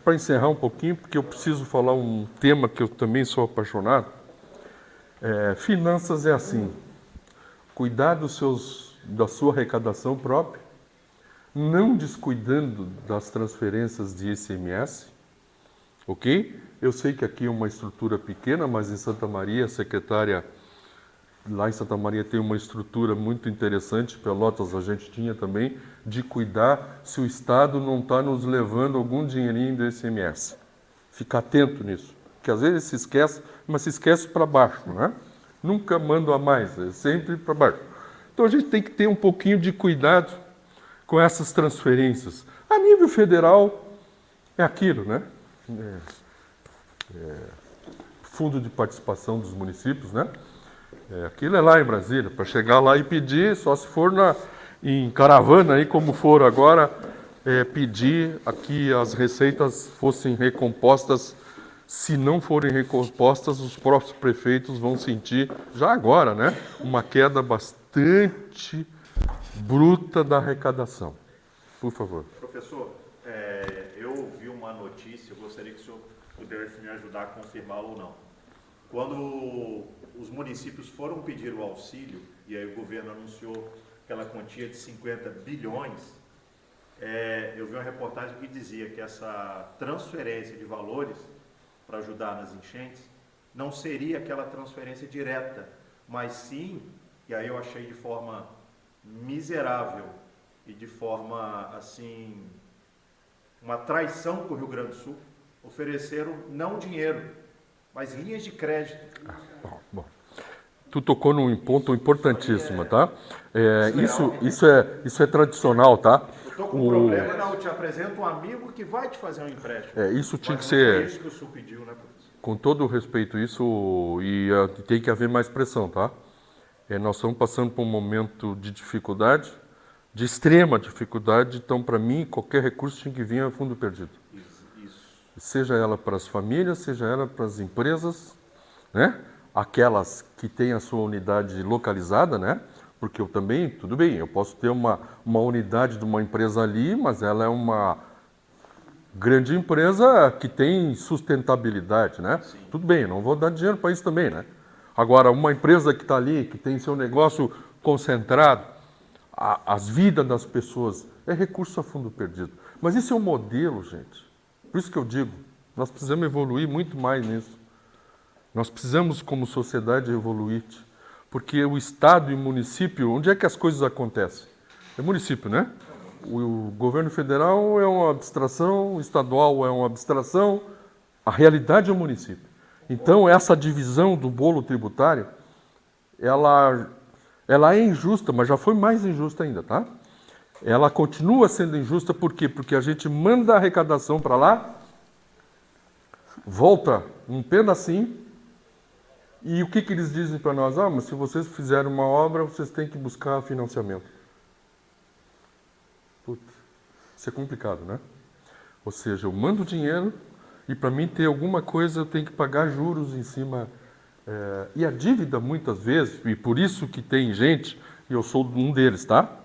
para encerrar um pouquinho, porque eu preciso falar um tema que eu também sou apaixonado. Finanças é assim. Cuidar da sua arrecadação própria, não descuidando das transferências de ICMS, ok? Eu sei que aqui é uma estrutura pequena, mas em Santa Maria, a secretária lá em Santa Maria tem uma estrutura muito interessante, Pelotas a gente tinha também, de cuidar se o Estado não está nos levando algum dinheirinho do ICMS. Ficar atento nisso, porque às vezes se esquece, mas se esquece para baixo, né? Nunca manda a mais, é sempre para baixo. Então a gente tem que ter um pouquinho de cuidado com essas transferências. A nível federal é aquilo, né? Fundo de participação dos municípios, né? Aquilo é lá em Brasília, para chegar lá e pedir, só se for em caravana, aí como for agora, pedir que as receitas fossem recompostas. Se não forem recompostas, os próprios prefeitos vão sentir, já agora, né, uma queda bastante bruta da arrecadação. Por favor. Professor, eu ouvi uma notícia, eu gostaria que o senhor pudesse me ajudar a confirmá-la ou não. Quando os municípios foram pedir o auxílio, e aí o governo anunciou aquela quantia de 50 bilhões, eu vi uma reportagem que dizia que essa transferência de valores para ajudar nas enchentes não seria aquela transferência direta, mas sim, e aí eu achei de forma miserável e de forma, assim, uma traição para o Rio Grande do Sul, ofereceram não dinheiro, mas linhas de crédito. Bom. Tu tocou num ponto importantíssimo, tá? Isso é tradicional, tá? Eu estou com um problema, não, eu te apresento um amigo que vai te fazer um empréstimo. Isso tinha mas que ser... Não é isso que o senhor pediu, né, professor? Com todo o respeito, isso tem que haver mais pressão, tá? Nós estamos passando por um momento de dificuldade, de extrema dificuldade, então, para mim, qualquer recurso tinha que vir a fundo perdido. Isso. Seja ela para as famílias, seja ela para as empresas, né? Aquelas que têm a sua unidade localizada, né? Porque eu também, tudo bem, eu posso ter uma unidade de uma empresa ali, mas ela é uma grande empresa que tem sustentabilidade, né? Sim. Tudo bem, não vou dar dinheiro para isso também, né? Agora, uma empresa que está ali, que tem seu negócio concentrado, as vidas das pessoas, é recurso a fundo perdido. Mas isso é um modelo, gente. Por isso que eu digo, nós precisamos evoluir muito mais nisso. Nós precisamos, como sociedade, evoluir. Porque o Estado e o município, onde é que as coisas acontecem? É município, né? O governo federal é uma abstração, o estadual é uma abstração, a realidade é o município. Então, essa divisão do bolo tributário, ela é injusta, mas já foi mais injusta ainda, tá? Ela continua sendo injusta, por quê? Porque a gente manda a arrecadação para lá, volta um pedacinho, e o que eles dizem para nós? Mas se vocês fizerem uma obra, vocês têm que buscar financiamento. Putz, isso é complicado, né? Ou seja, eu mando dinheiro e para mim ter alguma coisa eu tenho que pagar juros em cima. E a dívida, muitas vezes, e por isso que tem gente, e eu sou um deles, tá?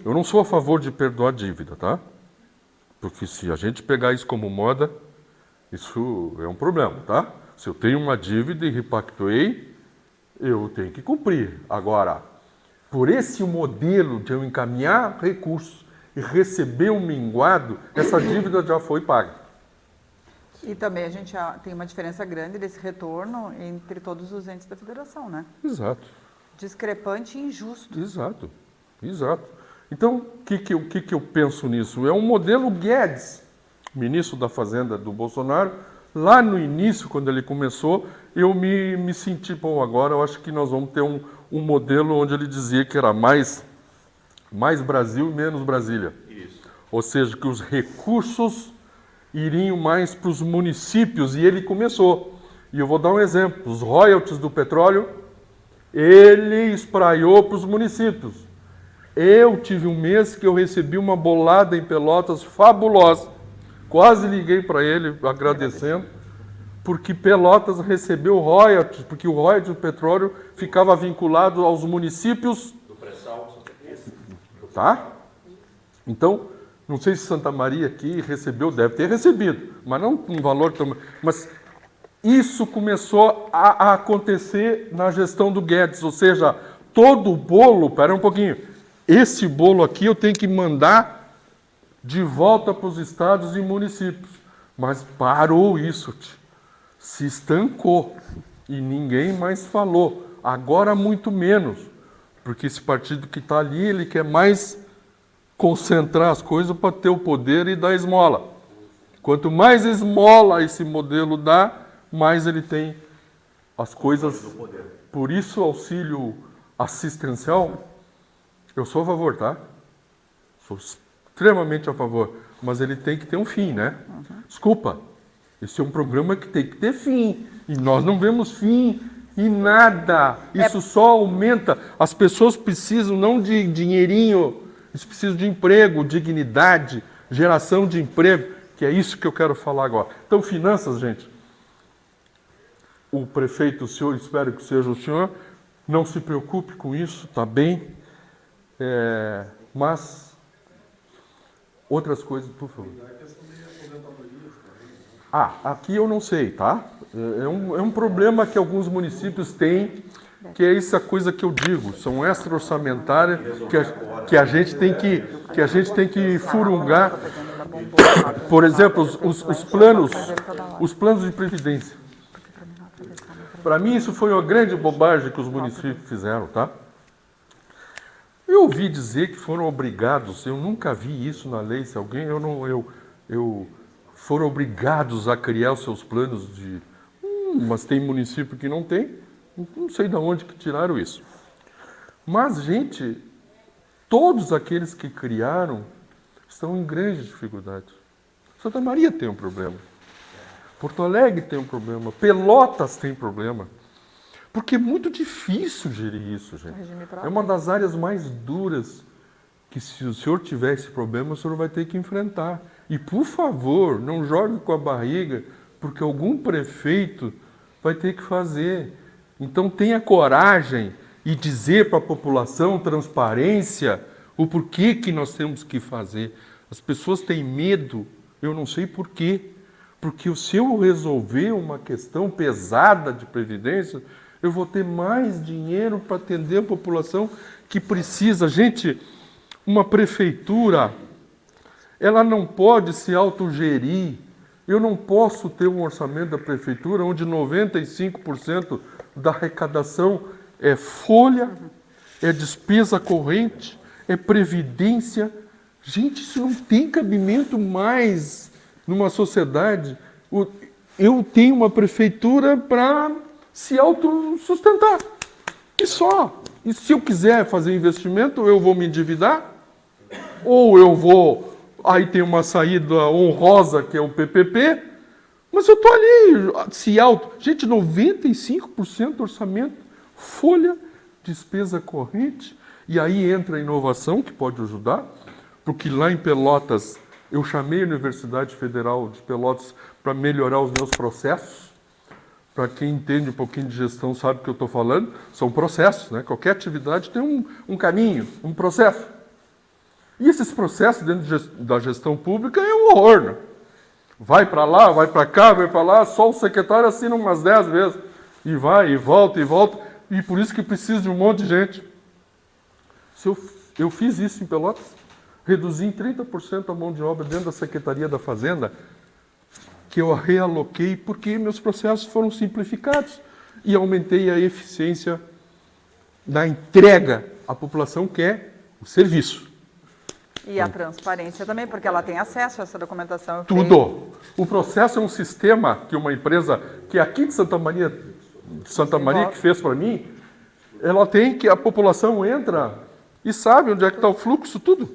Eu não sou a favor de perdoar dívida, tá? Porque se a gente pegar isso como moda, isso é um problema, tá? Se eu tenho uma dívida e repactuei, eu tenho que cumprir. Agora, por esse modelo de eu encaminhar recursos e receber um minguado, essa dívida já foi paga. E também a gente tem uma diferença grande desse retorno entre todos os entes da federação, né? Exato. Discrepante e injusto. Exato. Então, o que eu penso nisso? É um modelo Guedes, ministro da Fazenda do Bolsonaro, lá no início, quando ele começou, eu me senti, bom, agora eu acho que nós vamos ter um modelo onde ele dizia que era mais Brasil e menos Brasília. Isso. Ou seja, que os recursos iriam mais para os municípios, e ele começou. E eu vou dar um exemplo. Os royalties do petróleo, ele espraiou para os municípios. Eu tive um mês que eu recebi uma bolada em Pelotas fabulosa. Quase liguei para ele agradecendo, porque Pelotas recebeu royalties, porque o royalties do petróleo ficava vinculado aos municípios. Do pré-sal, Tá? Então, não sei se Santa Maria aqui recebeu, deve ter recebido, mas não um valor tão... Mas isso começou a acontecer na gestão do Guedes, ou seja, todo o bolo, pera um pouquinho, esse bolo aqui eu tenho que mandar de volta para os estados e municípios. Mas parou isso, se estancou e ninguém mais falou. Agora muito menos, porque esse partido que está ali, ele quer mais concentrar as coisas para ter o poder e dar esmola. Quanto mais esmola esse modelo dá, mais ele tem as coisas. Por isso, auxílio assistencial, eu sou a favor, tá? Sou extremamente a favor. Mas ele tem que ter um fim, né? Desculpa, esse é um programa que tem que ter fim. E nós não vemos fim em nada. Isso só aumenta. As pessoas precisam não de dinheirinho, eles precisam de emprego, dignidade, geração de emprego, que é isso que eu quero falar agora. Então, finanças, gente. O prefeito, o senhor, espero que seja o senhor, não se preocupe com isso, tá bem? Mas, outras coisas, por favor. Aqui eu não sei, tá? É um problema que alguns municípios têm, que é essa coisa que eu digo, são extra-orçamentárias que a gente tem que furungar. Por exemplo, os planos de previdência. Para mim isso foi uma grande bobagem que os municípios fizeram, tá? Eu ouvi dizer que foram obrigados, eu nunca vi isso na lei, se alguém, foram obrigados a criar os seus planos de... mas tem município que não tem, não sei de onde que tiraram isso. Mas, gente, todos aqueles que criaram estão em grande dificuldade. Santa Maria tem um problema. Porto Alegre tem um problema. Pelotas tem problema. Porque é muito difícil gerir isso, gente. É uma das áreas mais duras que, se o senhor tiver esse problema, o senhor vai ter que enfrentar. E, por favor, não jogue com a barriga, porque algum prefeito vai ter que fazer. Então, tenha coragem e dizer para a população, transparência, o porquê que nós temos que fazer. As pessoas têm medo, eu não sei porquê. Porque se eu resolver uma questão pesada de previdência, eu vou ter mais dinheiro para atender a população que precisa. Gente, uma prefeitura, ela não pode se autogerir. Eu não posso ter um orçamento da prefeitura onde 95% da arrecadação é folha, é despesa corrente, é previdência. Gente, isso não tem cabimento mais numa sociedade. Eu tenho uma prefeitura para se autossustentar. E só. E se eu quiser fazer investimento, eu vou me endividar? Ou eu vou... Aí tem uma saída honrosa, que é o PPP, mas eu estou ali, se Gente, 95% do orçamento, folha, despesa corrente, e aí entra a inovação, que pode ajudar, porque lá em Pelotas, eu chamei a Universidade Federal de Pelotas para melhorar os meus processos. Para quem entende um pouquinho de gestão sabe o que eu estou falando, são processos, né? Qualquer atividade tem um caminho, um processo. E esses processos dentro da gestão pública é um horror, né? Vai para lá, vai para cá, vai para lá, só o secretário assina umas 10 vezes. E vai, e volta, e por isso que precisa de um monte de gente. Eu fiz isso em Pelotas, reduzi em 30% a mão de obra dentro da Secretaria da Fazenda, que eu realoquei porque meus processos foram simplificados e aumentei a eficiência da entrega. A população quer o serviço. E a transparência também, porque ela tem acesso a essa documentação. Eu creio. Tudo. O processo é um sistema que uma empresa, que aqui de Santa Maria que fez para mim, ela tem que a população entra e sabe onde é que está o fluxo, tudo.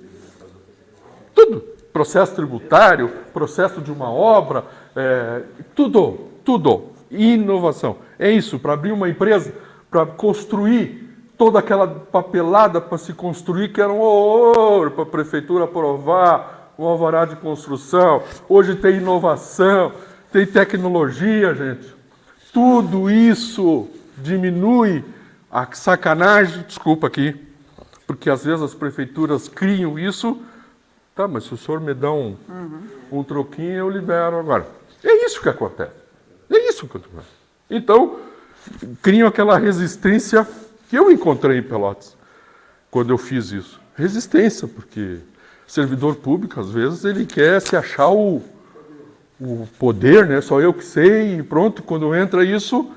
Tudo. Processo tributário, processo de uma obra, tudo. Inovação. É isso, para abrir uma empresa, para construir toda aquela papelada para se construir, que era um horror para a prefeitura aprovar, um alvará de construção. Hoje tem inovação, tem tecnologia, gente. Tudo isso diminui a sacanagem, desculpa aqui, porque às vezes as prefeituras criam isso. Tá, mas se o senhor me dá um troquinho, eu libero agora. É isso que acontece. É isso que acontece. Então, criam aquela resistência que eu encontrei em Pelotas, quando eu fiz isso. Resistência, porque servidor público, às vezes, ele quer se achar o poder, né? Só eu que sei, e pronto, quando entra isso,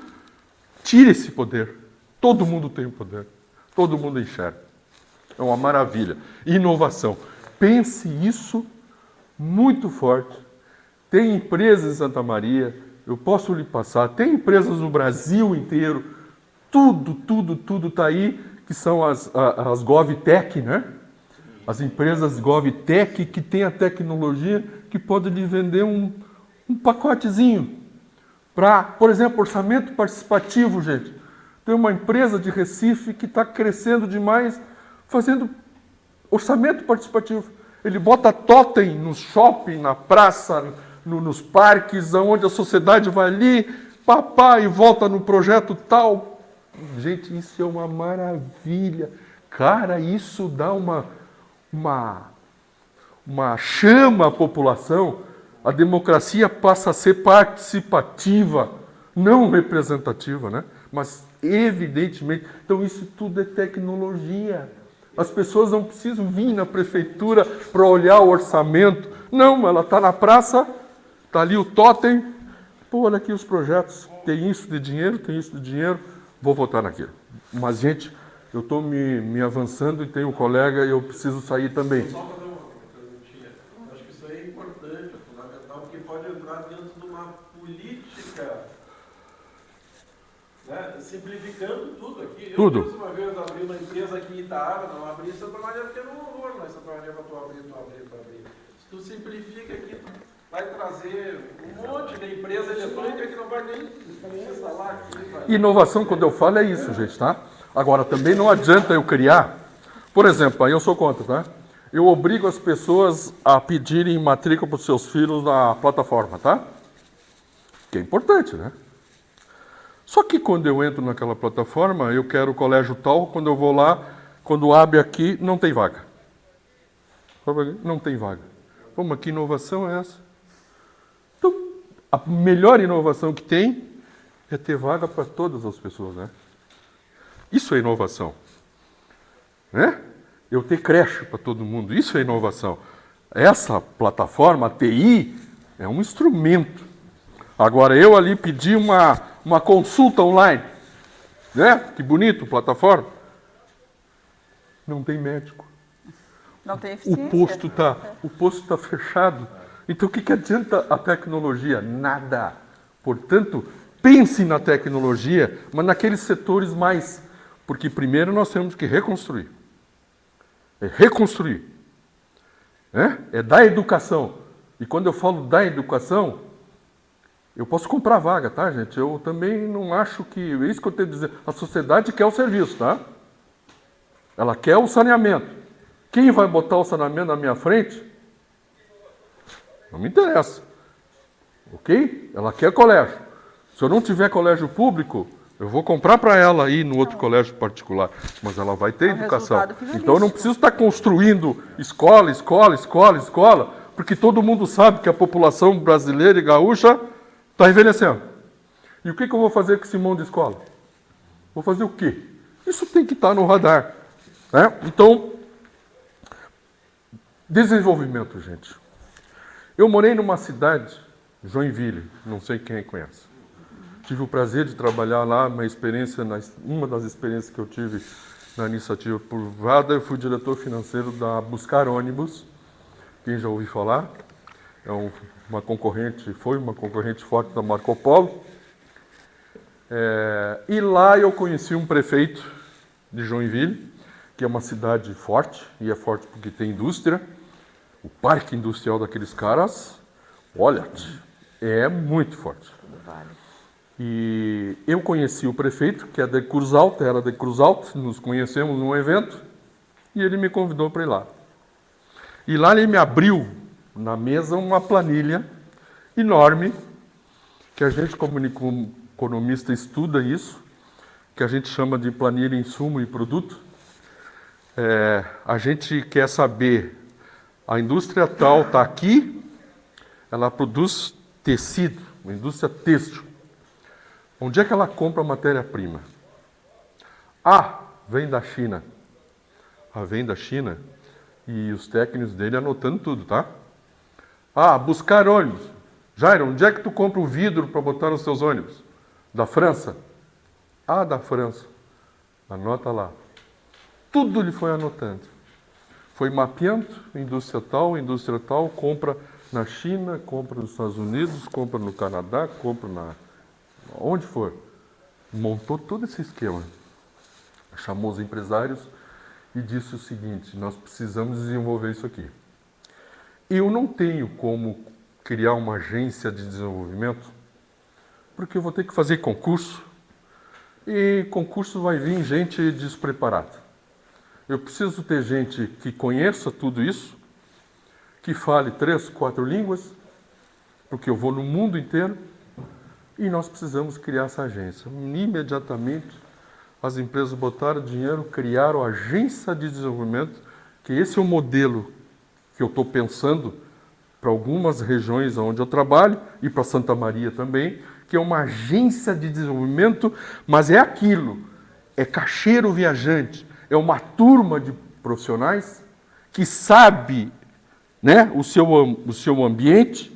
tira esse poder. Todo mundo tem o poder. Todo mundo enxerga. É uma maravilha. Inovação. Pense isso muito forte. Tem empresas em Santa Maria, eu posso lhe passar, tem empresas no Brasil inteiro, tudo está aí, que são as GovTech, né? As empresas GovTech que têm a tecnologia que pode lhe vender um pacotezinho para, por exemplo, orçamento participativo, gente. Tem uma empresa de Recife que está crescendo demais fazendo orçamento participativo. Ele bota totem no shopping, na praça, nos parques, onde a sociedade vai ali, e volta no projeto tal. Gente, isso é uma maravilha. Cara, isso dá uma chama à população. A democracia passa a ser participativa, não representativa, né? Mas, evidentemente, então isso tudo é tecnologia. As pessoas não precisam vir na prefeitura para olhar o orçamento. Não, ela está na praça, está ali o totem. Pô, olha aqui os projetos. Tem isso de dinheiro, vou votar naquilo. Mas, gente, eu estou me avançando e tenho um colega e eu preciso sair também. Só fazer uma perguntinha. Acho que isso aí é importante, é fundamental, porque pode entrar dentro de uma política, né, simplificando tudo aqui. Tudo. Eu, uma vez, abri uma empresa aqui em Itaara, não abri em Santa Maria porque não horror, mas Santa Maria para tu abrir. Se tu simplifica aqui, tu vai trazer um monte de empresa eletrônica que não vai nem instalar aqui. Inovação, quando eu falo, é isso, gente, tá? Agora, também não adianta eu criar... Por exemplo, aí eu sou contra, tá? Eu obrigo as pessoas a pedirem matrícula para os seus filhos na plataforma, tá? Que é importante, né? Só que quando eu entro naquela plataforma, eu quero o colégio tal, quando eu vou lá, quando abre aqui, não tem vaga. Não tem vaga. Pô, mas que inovação é essa? Então, a melhor inovação que tem é ter vaga para todas as pessoas, né? Isso é inovação. Né? Eu ter creche para todo mundo, isso é inovação. Essa plataforma, a TI, é um instrumento. Agora, eu ali pedi uma consulta online, né? Que bonito, plataforma. Não tem médico. Não tem eficiência. O posto está fechado. Então, o que adianta a tecnologia? Nada. Portanto, pense na tecnologia, mas naqueles setores mais... Porque primeiro nós temos que reconstruir. É reconstruir. É da educação. E quando eu falo da educação, eu posso comprar vaga, tá, gente? Eu também não acho que... É isso que eu tenho a dizer. A sociedade quer o serviço, tá? Ela quer o saneamento. Quem vai botar o saneamento na minha frente? Não me interessa. Ok? Ela quer colégio. Se eu não tiver colégio público, eu vou comprar para ela ir no outro colégio particular. Mas ela vai ter educação. Então eu não preciso estar construindo escola, porque todo mundo sabe que a população brasileira e gaúcha está envelhecendo. E o que eu vou fazer com esse monte de escola? Vou fazer o quê? Isso tem que estar no radar. Né? Então, desenvolvimento, gente. Eu morei numa cidade, Joinville, não sei quem conhece. Tive o prazer de trabalhar lá, uma das experiências que eu tive na iniciativa privada, eu fui diretor financeiro da Buscar Ônibus. Quem já ouviu falar? Uma concorrente, foi uma concorrente forte da Marco Polo. E lá eu conheci um prefeito de Joinville, que é uma cidade forte, e é forte porque tem indústria. O parque industrial daqueles caras, olha, é muito forte. E eu conheci o prefeito, que é de Cruz Alta, era de Cruz Alta, nos conhecemos num evento, e ele me convidou para ir lá. E lá ele me abriu na mesa uma planilha enorme, que a gente, como economista, estuda isso, que a gente chama de planilha insumo e produto. A gente quer saber, a indústria tal está aqui, ela produz tecido, uma indústria têxtil. Onde é que ela compra a matéria-prima? Vem da China. Vem da China. E os técnicos dele anotando tudo, tá? Buscar ônibus. Jairo, onde é que tu compra o vidro para botar nos teus ônibus? Da França. Da França. Anota lá. Tudo ele foi anotando. Foi mapeando, indústria tal, compra na China, compra nos Estados Unidos, compra no Canadá, compra onde for. Montou todo esse esquema. Chamou os empresários e disse o seguinte: nós precisamos desenvolver isso aqui. Eu não tenho como criar uma agência de desenvolvimento, porque eu vou ter que fazer concurso, e concurso vai vir gente despreparada. Eu preciso ter gente que conheça tudo isso, que fale 3, 4 línguas, porque eu vou no mundo inteiro, e nós precisamos criar essa agência. Imediatamente, as empresas botaram dinheiro, criaram a agência de desenvolvimento, que esse é o modelo que eu estou pensando para algumas regiões onde eu trabalho, e para Santa Maria também, que é uma agência de desenvolvimento, mas é aquilo, é caixeiro viajante, é uma turma de profissionais que sabe, né, o seu ambiente,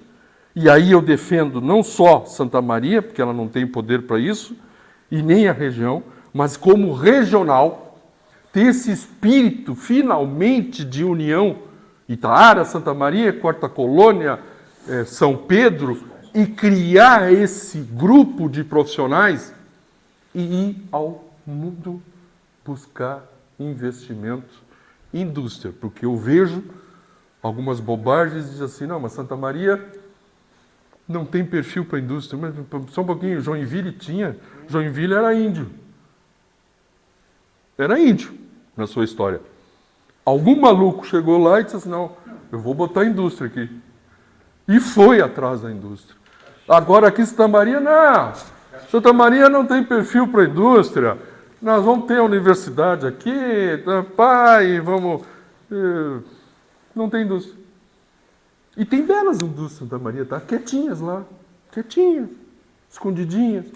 e aí eu defendo não só Santa Maria, porque ela não tem poder para isso, e nem a região, mas como regional, ter esse espírito finalmente de união, Itaara, Santa Maria, Quarta Colônia, São Pedro, e criar esse grupo de profissionais e ir ao mundo buscar investimento, indústria, porque eu vejo algumas bobagens e dizem assim, não, mas Santa Maria não tem perfil para indústria. Mas só um pouquinho, Joinville tinha, Joinville era índio na sua história. Algum maluco chegou lá e disse assim, não, eu vou botar indústria aqui. E foi atrás da indústria. Agora aqui Santa Maria, não. Santa Maria não tem perfil para indústria. Nós vamos ter a universidade aqui, vamos... Não tem indústria. E tem belas indústrias em Santa Maria, tá? Quietinhas lá. Quietinhas. Escondidinhas.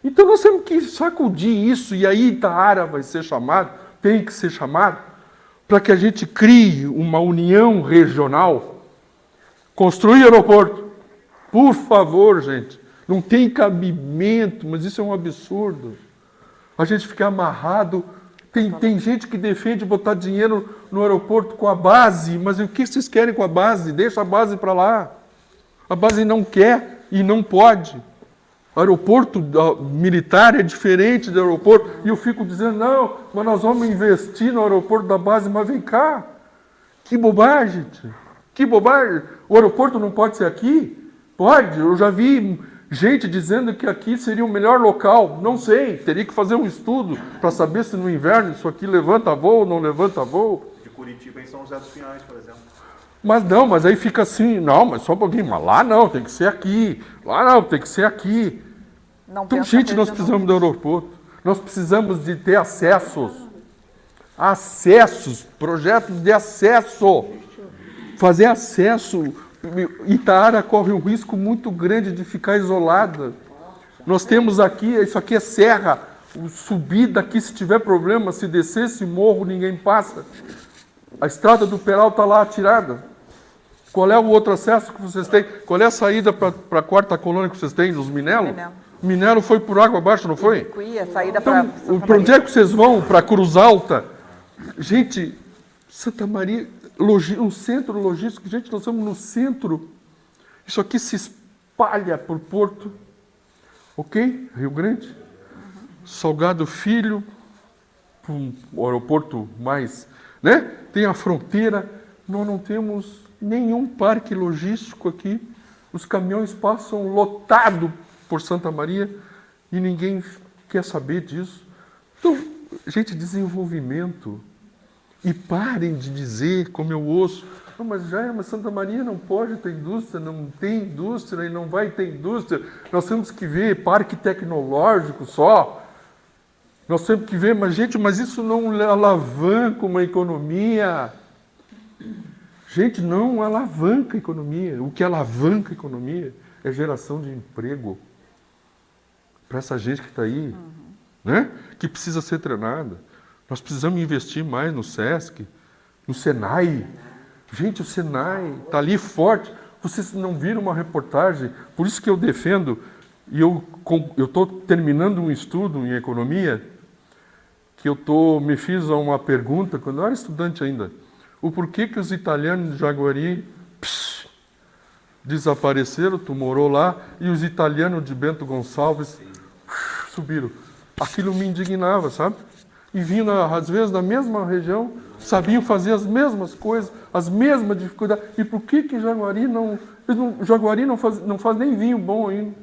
Então nós temos que sacudir isso, e aí Itaara vai ser chamado, tem que ser chamado, para que a gente crie uma união regional, construir aeroporto. Por favor, gente, não tem cabimento, mas isso é um absurdo. A gente fica amarrado, tem gente que defende botar dinheiro no aeroporto com a base, mas o que vocês querem com a base? Deixa a base para lá. A base não quer e não pode. O aeroporto militar é diferente do aeroporto. E eu fico dizendo, não, mas nós vamos investir no aeroporto da base, mas vem cá. Que bobagem, gente. Que bobagem. O aeroporto não pode ser aqui? Pode. Eu já vi gente dizendo que aqui seria o melhor local. Não sei. Teria que fazer um estudo para saber se no inverno isso aqui levanta voo ou não levanta voo. De Curitiba em São José dos Pinhais, por exemplo. Mas aí fica assim, não, mas só um pouquinho, mas lá não, tem que ser aqui, lá não, tem que ser aqui. Então, gente, nós precisamos do aeroporto, nós precisamos de ter acessos, projetos de acesso, fazer acesso. Itaara corre um risco muito grande de ficar isolada. Nós temos aqui, isso aqui é serra, subir daqui se tiver problema, se descer esse morro, ninguém passa. A estrada do Peral está lá atirada. Qual é o outro acesso que vocês têm? Qual é a saída para a Quarta Colônia que vocês têm, nos Minelos? Minero foi por água abaixo, não foi? Cuia, saída para Então, para onde é que vocês vão? Para Cruz Alta? Gente, Santa Maria, um centro logístico. Gente, nós estamos no centro. Isso aqui se espalha por Porto. Ok? Rio Grande. Salgado Filho, um aeroporto mais, né? Tem a fronteira. Nós não temos nenhum parque logístico aqui. Os caminhões passam lotado por Santa Maria e ninguém quer saber disso. Então, gente, desenvolvimento. E parem de dizer, como eu ouço, não, mas Santa Maria não pode ter indústria, não tem indústria e não vai ter indústria. Nós temos que ver parque tecnológico só. Nós temos que ver, mas gente, mas isso não alavanca uma economia. Gente, não alavanca a economia. O que alavanca a economia é geração de emprego para essa gente que está aí, né? Que precisa ser treinada. Nós precisamos investir mais no SESC, no Senai. Gente, o Senai está ali forte. Vocês não viram uma reportagem? Por isso que eu defendo, e eu estou terminando um estudo em economia, que me fiz uma pergunta, quando eu era estudante ainda, o porquê que os italianos de Jaguari desapareceram, tu morou lá, e os italianos de Bento Gonçalves subiram. Aquilo me indignava, sabe? E vinham, às vezes, da mesma região, sabiam fazer as mesmas coisas, as mesmas dificuldades. E por que Jaguari não... Jaguari não faz nem vinho bom ainda.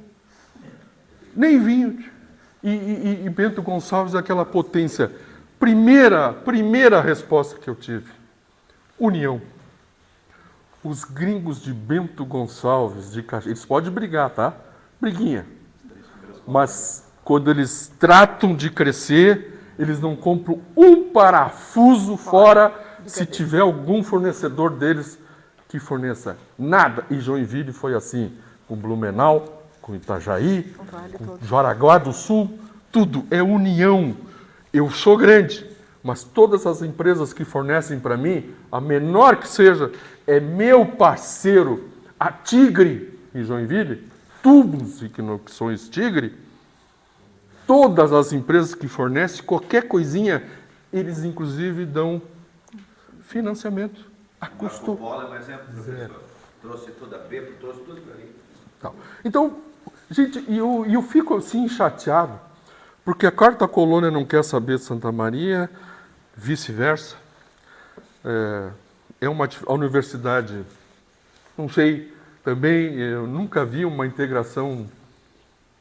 Nem vinho. E Bento Gonçalves é aquela potência. Primeira resposta que eu tive. União. Os gringos de Bento Gonçalves, de Caxias, eles podem brigar, tá? Briguinha. Mas quando eles tratam de crescer, eles não compram um parafuso fora se tiver algum fornecedor deles que forneça nada. E Joinville foi assim, com Blumenau, com Itajaí, com Jaraguá do Sul, tudo é união. Eu sou grande, mas todas as empresas que fornecem para mim, a menor que seja, é meu parceiro. A Tigre, em Joinville, Tubos e Conexões Tigre, todas as empresas que fornecem qualquer coisinha, eles inclusive dão financiamento a custo. Bola é um exemplo, professor. Trouxe tudo a B, trouxe tudo para mim. Então, gente, eu fico assim chateado, porque a quarta colônia não quer saber de Santa Maria, vice-versa. A universidade, não sei, também eu nunca vi uma integração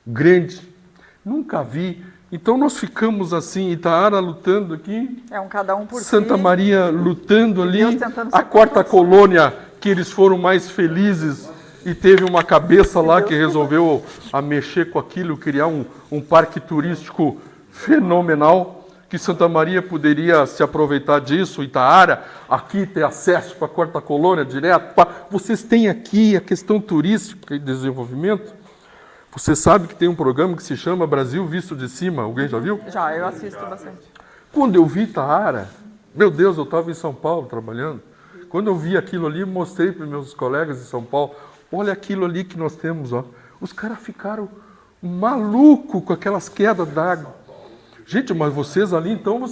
grande. Nunca vi. Então nós ficamos assim, Itaara lutando aqui, cada um por Santa si, Maria lutando ali, Deus tentando a ser quarta todos. colônia, que eles foram mais felizes e teve uma cabeça lá que resolveu a mexer com aquilo, criar um parque turístico fenomenal, que Santa Maria poderia se aproveitar disso, Itaara, aqui ter acesso para a quarta colônia direto. Vocês têm aqui a questão turística e desenvolvimento. Você sabe que tem um programa que se chama Brasil Visto de Cima. Alguém já viu? Já, eu assisto bastante. Quando eu vi Itaara, meu Deus, eu estava em São Paulo trabalhando. Quando eu vi aquilo ali, mostrei para meus colegas de São Paulo. Olha aquilo ali que nós temos. Ó. Os caras ficaram malucos com aquelas quedas d'água. Gente, mas vocês ali, então,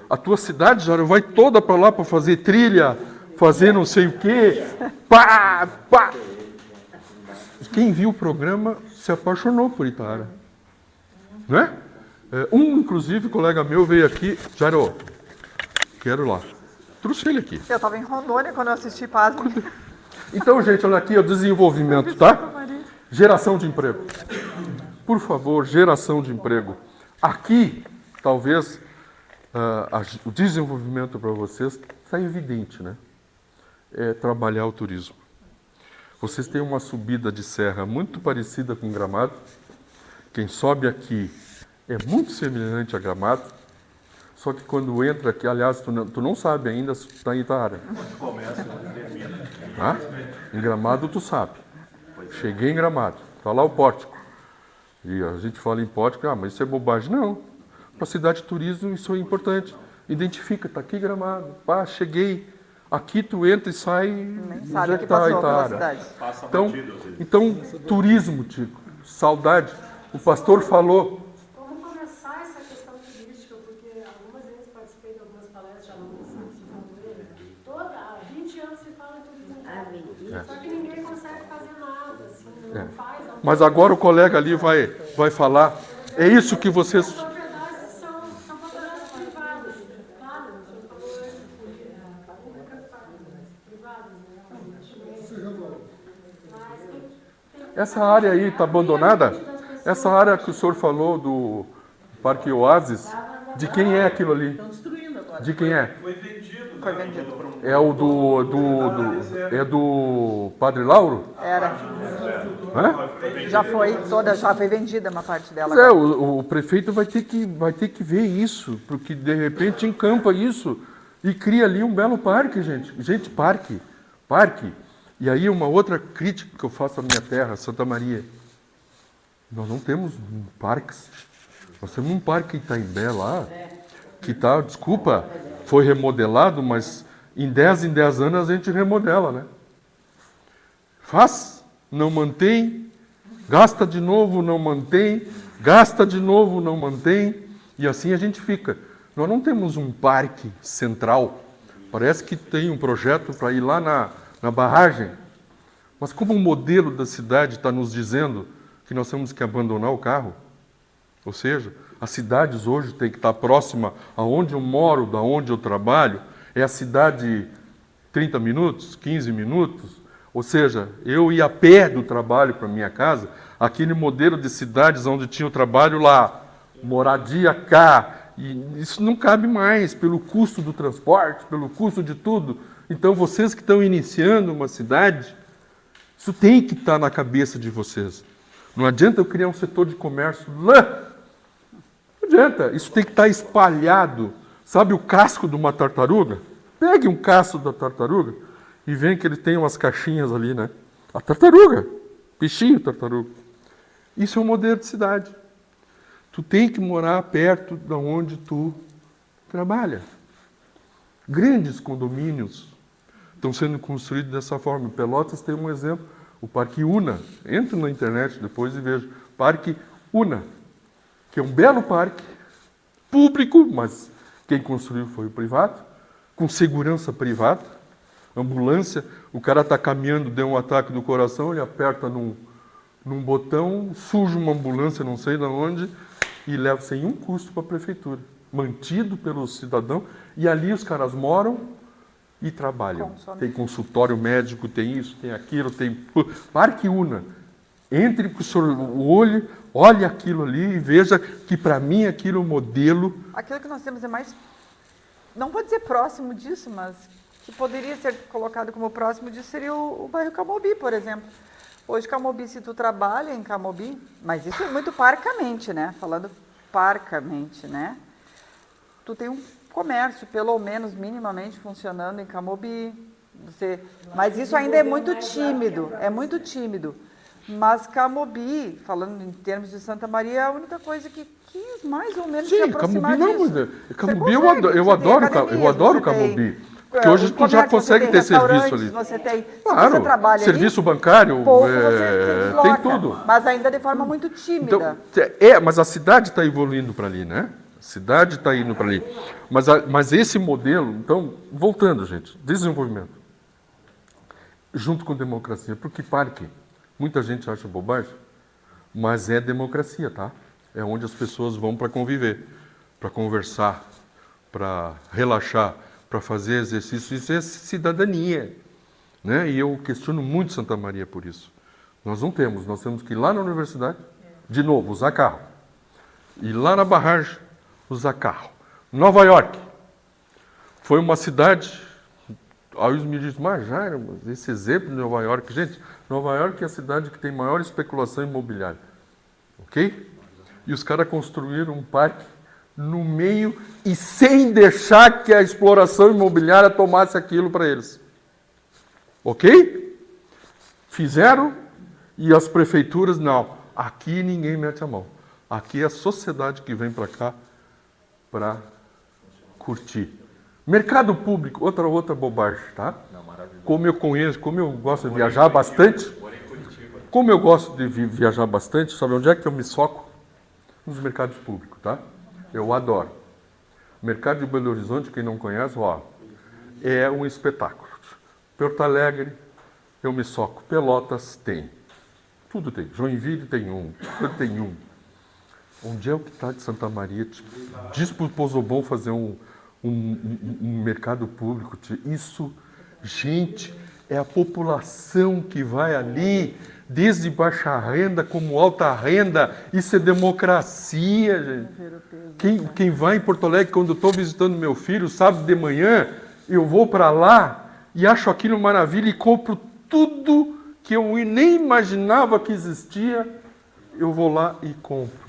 a tua cidade já vai toda para lá para fazer trilha, fazer não sei o quê. Pá, pá. Quem viu o programa se apaixonou por Itaara. Não é? Inclusive, colega meu veio aqui, Jairo, quero lá. Trouxe ele aqui. Eu estava em Rondônia quando eu assisti Pasme. Então, gente, olha aqui, o desenvolvimento, tá? Geração de emprego. Por favor, geração de emprego. Aqui, talvez, o desenvolvimento para vocês está evidente, né? É trabalhar o turismo. Vocês têm uma subida de serra muito parecida com Gramado. Quem sobe aqui é muito semelhante a Gramado. Só que quando entra aqui, aliás, tu não sabe ainda se tu está em Itaara. Tá? Em Gramado tu sabe. Cheguei em Gramado, está lá o pórtico. E a gente fala em pórtico, mas isso é bobagem. Não. Para a cidade de turismo isso é importante. Identifica, está aqui Gramado. Cheguei. Aqui tu entra e sai, sabe já que está passou pela Itaara. cidade. Então, turismo, Tico, saudade. O pastor falou. Vamos começar essa questão turística, porque algumas vezes participei de algumas palestras de alunos de Campoeira. Há 20 anos se fala em turismo. Só que ninguém consegue fazer nada, assim, não faz. Não Mas agora o colega ali vai falar. É isso que vocês... As propriedades são propriedades privadas. Claro, o senhor falou antes, públicas, privadas, né? Essa área aí está abandonada? Essa área que o senhor falou do Parque Oásis, de quem é aquilo ali? Estão destruindo agora. De quem é? Foi vendido. Foi vendido. É o é do Padre Lauro? Era. Hã? Já foi vendida uma parte dela. É, agora. o prefeito vai ter que ver isso, porque de repente encampa isso e cria ali um belo parque, gente. Gente, parque. E aí uma outra crítica que eu faço à minha terra, Santa Maria. Nós não temos parques. Nós temos um parque em Itaimbé lá, que tá, desculpa, foi remodelado, mas em 10 anos a gente remodela, né? Faz, não mantém, gasta de novo, não mantém, gasta de novo, não mantém, e assim a gente fica. Nós não temos um parque central. Parece que tem um projeto para ir lá na barragem, mas como o modelo da cidade está nos dizendo que nós temos que abandonar o carro, ou seja, as cidades hoje têm que estar próxima aonde eu moro, da onde eu trabalho, é a cidade 30 minutos, 15 minutos, ou seja, eu ia a pé do trabalho para minha casa, aquele modelo de cidades onde tinha o trabalho lá, moradia cá, e isso não cabe mais pelo custo do transporte, pelo custo de tudo. Então, vocês que estão iniciando uma cidade, isso tem que estar na cabeça de vocês. Não adianta eu criar um setor de comércio lá. Não adianta. Isso tem que estar espalhado. Sabe o casco de uma tartaruga? Pegue um casco da tartaruga e vê que ele tem umas caixinhas ali, né? A tartaruga. Peixinho tartaruga. Isso é um modelo de cidade. Tu tem que morar perto de onde tu trabalha. Grandes condomínios estão sendo construídos dessa forma. Pelotas tem um exemplo, o Parque Una. Entre na internet depois e veja. Parque Una, que é um belo parque, público, mas quem construiu foi o privado, com segurança privada, ambulância, o cara está caminhando, deu um ataque do coração, ele aperta num botão, surge uma ambulância, não sei de onde, e leva sem um custo para a prefeitura, mantido pelo cidadão, e ali os caras moram e trabalham. Tem consultório médico, tem isso, tem aquilo, tem... Parque Una. Entre com o olho, olhe aquilo ali e veja que, para mim, aquilo é um modelo... Aquilo que nós temos é mais, não vou dizer próximo disso, mas que poderia ser colocado como próximo disso seria o bairro Camobi, por exemplo. Hoje, Camobi, se tu trabalha em Camobi, mas isso é muito parcamente, né? Falando parcamente, né? Tu tem um comércio, pelo menos minimamente funcionando em Camobi. Mas isso ainda é muito tímido, Mas Camobi, falando em termos de Santa Maria, é a única coisa que quis mais ou menos se aproximar disso. Camobi eu adoro Camobi. Porque hoje tu já consegue ter serviço ali. Você tem, claro, se você trabalha serviço ali, bancário, pouco você se desloca, tem tudo. Mas ainda de forma muito tímida. Então, mas a cidade está evoluindo para ali, né? A cidade está indo para ali. Mas esse modelo, então, voltando, gente, desenvolvimento. Junto com democracia. Porque parque, muita gente acha bobagem, mas é democracia, tá? É onde as pessoas vão para conviver, para conversar, para relaxar, para fazer exercício. Isso é cidadania, né? E eu questiono muito Santa Maria por isso. Nós não temos, nós temos que ir lá na universidade, de novo, usar carro. E lá na barragem, usar carro. Nova York foi uma cidade... Aí me diz, mas Jairo, esse exemplo de Nova York... Gente, Nova York é a cidade que tem maior especulação imobiliária. Ok? E os caras construíram um parque no meio e sem deixar que a exploração imobiliária tomasse aquilo para eles. Ok? Fizeram e as prefeituras, não. Aqui ninguém mete a mão. Aqui é a sociedade que vem para cá para curtir. Mercado público, outra bobagem, tá? Como eu conheço, como eu gosto de viajar bastante, Como eu gosto de viajar bastante, sabe onde é que eu me soco? Nos mercados públicos, tá? Eu adoro. O mercado de Belo Horizonte, quem não conhece, ó, é um espetáculo. Porto Alegre, eu me soco. Pelotas tem. Tudo tem. Joinville tem um. Tudo tem um. Onde é o que está de Santa Maria? Diz para o Pozobon fazer um mercado público. Isso, gente, é a população que vai ali, desde baixa renda como alta renda. Isso é democracia, gente. Quem vai em Porto Alegre, quando eu estou visitando meu filho, sábado de manhã, eu vou para lá e acho aquilo maravilha e compro tudo que eu nem imaginava que existia. Eu vou lá e compro.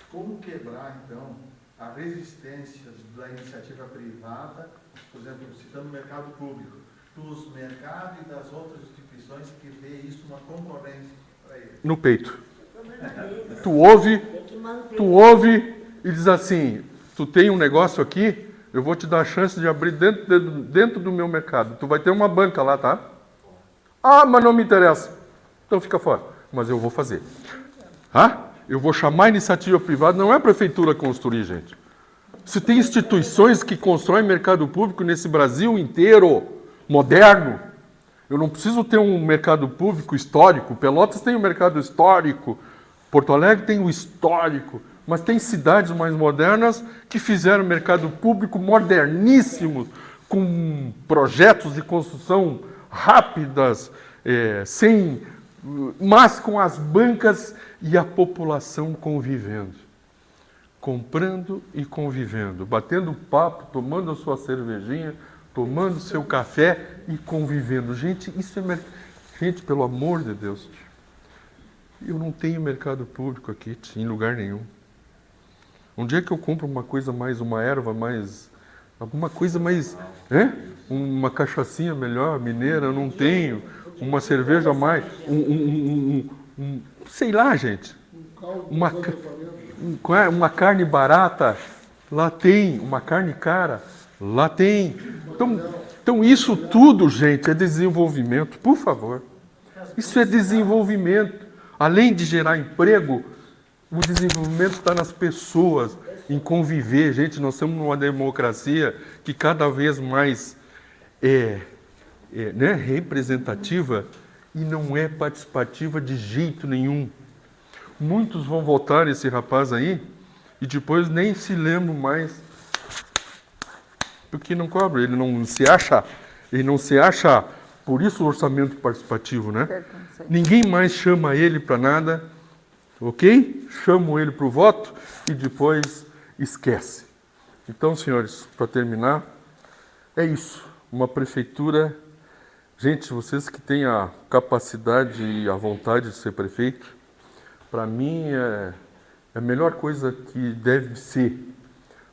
Como quebrar, então, a resistência da iniciativa privada, por exemplo, citando o mercado público, dos mercados e das outras instituições que vê isso uma concorrência para eles? No peito. Tu ouve e diz assim, tu tem um negócio aqui, eu vou te dar a chance de abrir dentro do meu mercado. Tu vai ter uma banca lá, tá? Ah, mas não me interessa. Então fica fora. Mas eu vou fazer. Eu vou chamar a iniciativa privada, não é a prefeitura construir, gente. Se tem instituições que constroem mercado público nesse Brasil inteiro, moderno, eu não preciso ter um mercado público histórico. Pelotas tem um mercado histórico, Porto Alegre tem o histórico, mas tem cidades mais modernas que fizeram mercado público moderníssimos, com projetos de construção rápidas, mas com as bancas e a população convivendo. Comprando e convivendo, batendo papo, tomando a sua cervejinha, tomando seu café e convivendo. Gente, isso é gente, pelo amor de Deus. Eu não tenho mercado público aqui, em lugar nenhum. Onde é que eu compro uma coisa mais, uma erva mais, alguma coisa mais, uma cachaçinha melhor, mineira, eu não tenho. Uma cerveja mais, sei lá, gente. Uma carne barata, lá tem. Uma carne cara, lá tem. Então isso tudo, gente, é desenvolvimento, por favor. Isso é desenvolvimento. Além de gerar emprego, o desenvolvimento está nas pessoas, em conviver. Gente, nós estamos numa democracia que cada vez mais representativa e não é participativa de jeito nenhum. Muitos vão votar esse rapaz aí e depois nem se lembram mais porque não cobra, ele não se acha, por isso o orçamento participativo, né? Ninguém mais chama ele para nada, ok? Chamam ele para o voto e depois esquece. Então, senhores, para terminar, é isso. Uma prefeitura... Gente, vocês que têm a capacidade e a vontade de ser prefeito, para mim é a melhor coisa que deve ser.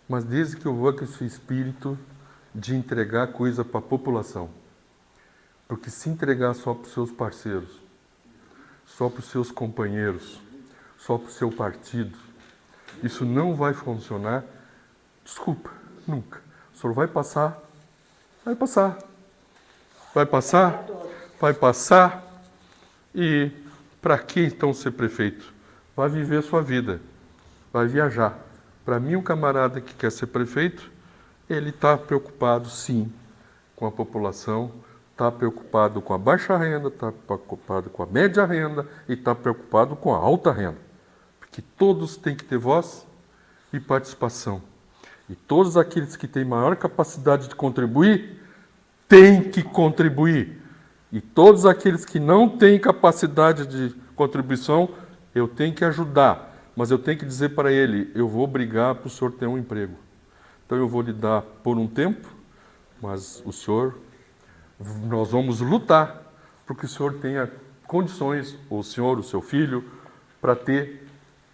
Mas desde que eu vou com esse espírito de entregar coisa para a população. Porque se entregar só para os seus parceiros, só para os seus companheiros, só para o seu partido, isso não vai funcionar. Desculpa, nunca. O senhor vai passar, vai passar. Vai passar, vai passar. E para que então ser prefeito? Vai viver a sua vida, vai viajar. Para mim, um camarada que quer ser prefeito, ele está preocupado, sim, com a população, está preocupado com a baixa renda, está preocupado com a média renda e está preocupado com a alta renda. Porque todos têm que ter voz e participação. E todos aqueles que têm maior capacidade de contribuir, têm que contribuir. E todos aqueles que não têm capacidade de contribuição, eu tenho que ajudar. Mas eu tenho que dizer para ele, eu vou brigar para o senhor ter um emprego. Então eu vou lhe dar por um tempo, mas o senhor, nós vamos lutar para que o senhor tenha condições, o senhor, o seu filho, para ter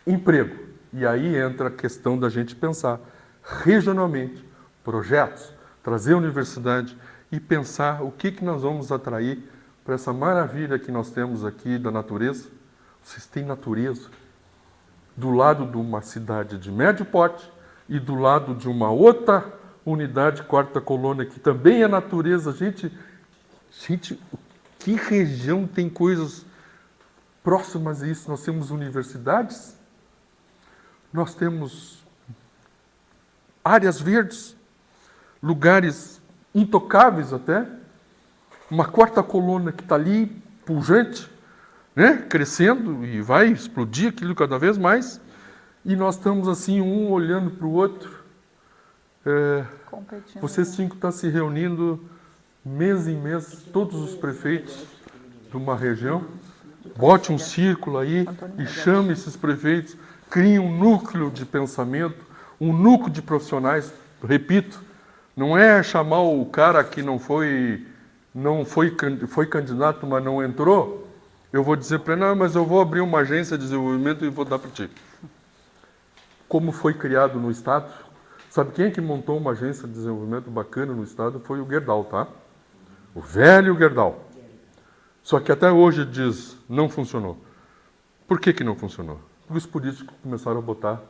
emprego. E aí entra a questão da gente pensar regionalmente, projetos, trazer a universidade e pensar o que nós vamos atrair para essa maravilha que nós temos aqui da natureza. Vocês têm natureza do lado de uma cidade de médio porte e do lado de uma outra unidade, quarta colônia, que também é natureza. Gente, que região tem coisas Próximas a isso, nós temos universidades, nós temos áreas verdes, lugares intocáveis até, uma quarta coluna que está ali, pujante, né? Crescendo e vai explodir aquilo cada vez mais, e nós estamos assim, um olhando para o outro. Competindo. Vocês tinham que estar se reunindo mês em mês, todos os prefeitos de uma região, bote um círculo aí e chame esses prefeitos, crie um núcleo de pensamento, um núcleo de profissionais. Repito, não é chamar o cara que foi candidato, mas não entrou, eu vou dizer para ele, não, mas eu vou abrir uma agência de desenvolvimento e vou dar para ti. Como foi criado no Estado, sabe quem é que montou uma agência de desenvolvimento bacana no Estado? Foi o Gerdau, tá? O velho Gerdau. Só que até hoje diz, não funcionou. Por que não funcionou? Porque os políticos começaram a botar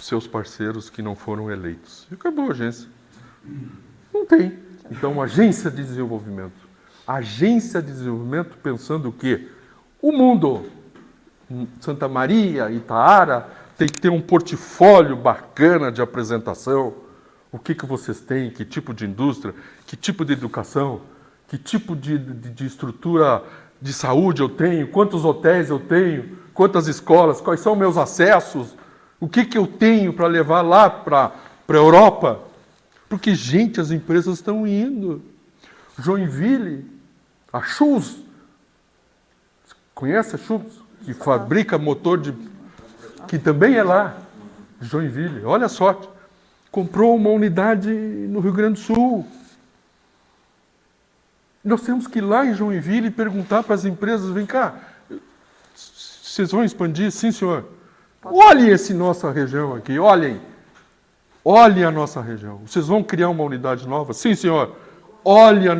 seus parceiros que não foram eleitos. E acabou a agência. Não tem. Então, agência de desenvolvimento. Agência de desenvolvimento pensando o quê? O mundo, Santa Maria, Itaara, tem que ter um portfólio bacana de apresentação. O que vocês têm, que tipo de indústria, que tipo de educação, que tipo de estrutura de saúde eu tenho, quantos hotéis eu tenho, quantas escolas, quais são meus acessos, o que eu tenho para levar lá para a Europa. Porque, gente, as empresas estão indo. Joinville, a Schultz, conhece a Schultz? Que fabrica motor que também é lá, de Joinville. Olha a sorte. Comprou uma unidade no Rio Grande do Sul. Nós temos que ir lá em Joinville e perguntar para as empresas, vem cá, vocês vão expandir? Sim, senhor. Olhem essa nossa região aqui, olhem a nossa região. Vocês vão criar uma unidade nova? Sim, senhor. Olha a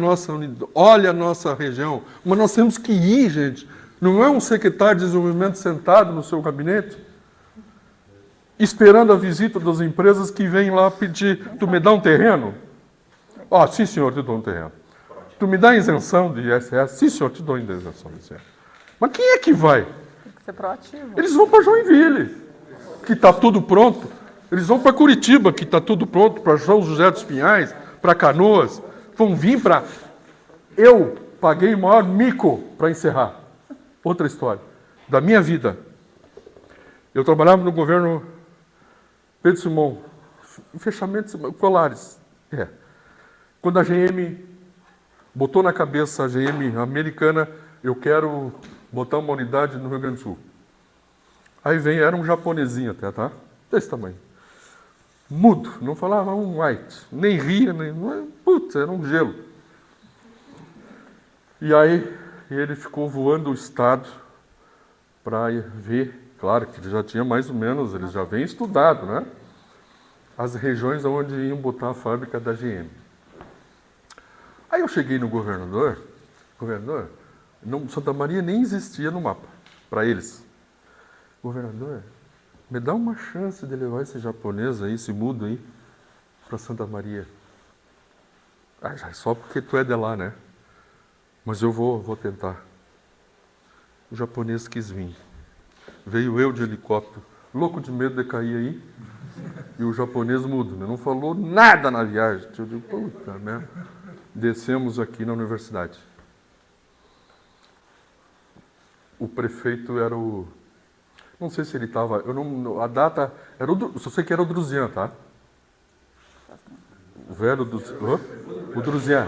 nossa região. Mas nós temos que ir, gente. Não é um secretário de desenvolvimento sentado no seu gabinete, esperando a visita das empresas que vêm lá pedir, tu me dá um terreno? Sim, senhor, te dou um terreno. Tu me dá isenção de ISS? Sim, senhor, te dou isenção de ISS. Mas quem é que vai? Tem que ser proativo. Eles vão para Joinville, que está tudo pronto. Eles vão para Curitiba, que está tudo pronto, para São José dos Pinhais, para Canoas. Vão vir para... Eu paguei o maior mico para encerrar. Outra história da minha vida. Eu trabalhava no governo Pedro Simão, fechamento de Colares. Quando a GM botou na cabeça, a GM americana, eu quero botar uma unidade no Rio Grande do Sul. Aí era um japonesinho até, tá? Desse tamanho. Mudo, não falava um white, nem ria, putz, era um gelo. E aí ele ficou voando o estado para ver, claro que ele já tinha mais ou menos, ele já vem estudado, né? As regiões onde iam botar a fábrica da GM. Aí eu cheguei no governador, Santa Maria nem existia no mapa, para eles. Governador, me dá uma chance de levar esse japonês aí, esse mudo aí, para Santa Maria. Já só porque tu é de lá, né? Mas eu vou tentar. O japonês quis vir. Veio eu de helicóptero, louco de medo de cair aí, e o japonês mudo, né? Não falou nada na viagem. Eu digo, puta merda. Descemos aqui na universidade. O prefeito era o... Não sei se ele estava... A data... Só sei que era o Drusian, tá? O velho do... O Drusian.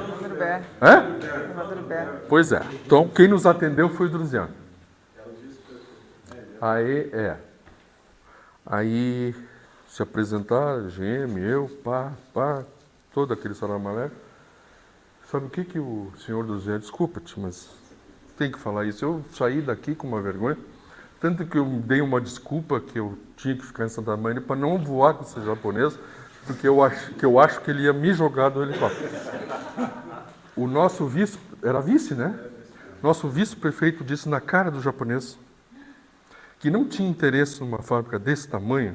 Pois é. Então, quem nos atendeu foi o Drusian. Aí se apresentar, GM, eu, todo aquele salamalé. Sabe o que o senhor Drusian... Desculpa-te, mas tem que falar isso. Eu saí daqui com uma vergonha. Tanto que eu dei uma desculpa que eu tinha que ficar em Santa Maria para não voar com esse japonês, porque eu acho que ele ia me jogar do helicóptero. O nosso vice, era vice, né? Nosso vice-prefeito disse na cara do japonês que não tinha interesse numa fábrica desse tamanho,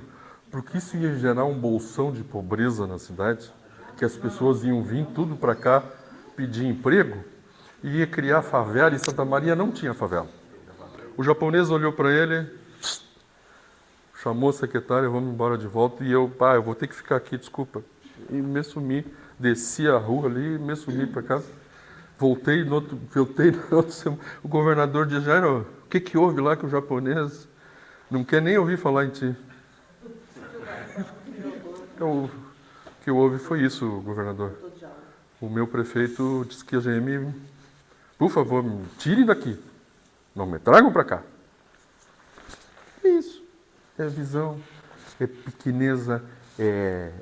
porque isso ia gerar um bolsão de pobreza na cidade, que as pessoas iam vir tudo para cá pedir emprego e ia criar favela, e Santa Maria não tinha favela. O japonês olhou para ele, chamou a secretária, vamos embora de volta. E eu vou ter que ficar aqui, desculpa. E me sumi, desci a rua ali, me sumi para casa. Voltei no outro semana. O governador disse, Jairo, o que houve lá que o japonês não quer nem ouvir falar em ti? Então, o que houve foi isso, governador. O meu prefeito disse que a GM, por favor, me tirem daqui. Não me tragam para cá. É isso. É visão, é pequeneza.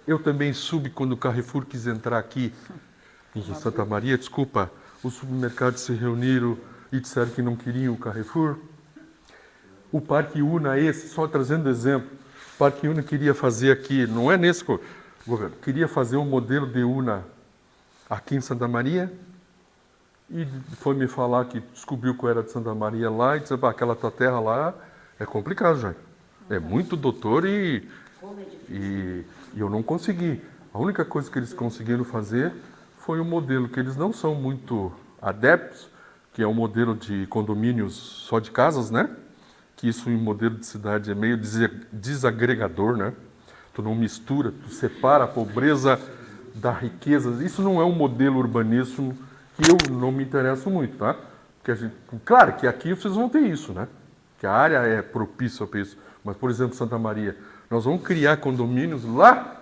Eu também soube quando o Carrefour quis entrar aqui em Santa Maria. Desculpa, os supermercados se reuniram e disseram que não queriam o Carrefour. O Parque Una, só trazendo exemplo, o Parque Una queria fazer aqui, não é nesse governo, queria fazer um modelo de Una aqui em Santa Maria. E foi me falar que descobriu que eu era de Santa Maria lá e disse, aquela tua terra lá é complicado, Jair. É muito doutor e eu não consegui. A única coisa que eles conseguiram fazer foi um modelo que eles não são muito adeptos, que é um modelo de condomínios só de casas, né? Que isso em modelo de cidade é meio desagregador, né? Tu não mistura, tu separa a pobreza da riqueza. Isso não é um modelo urbanístico que eu não me interesso muito, tá? Porque claro que aqui vocês vão ter isso, né? Que a área é propícia para isso. Mas, por exemplo, Santa Maria, nós vamos criar condomínios lá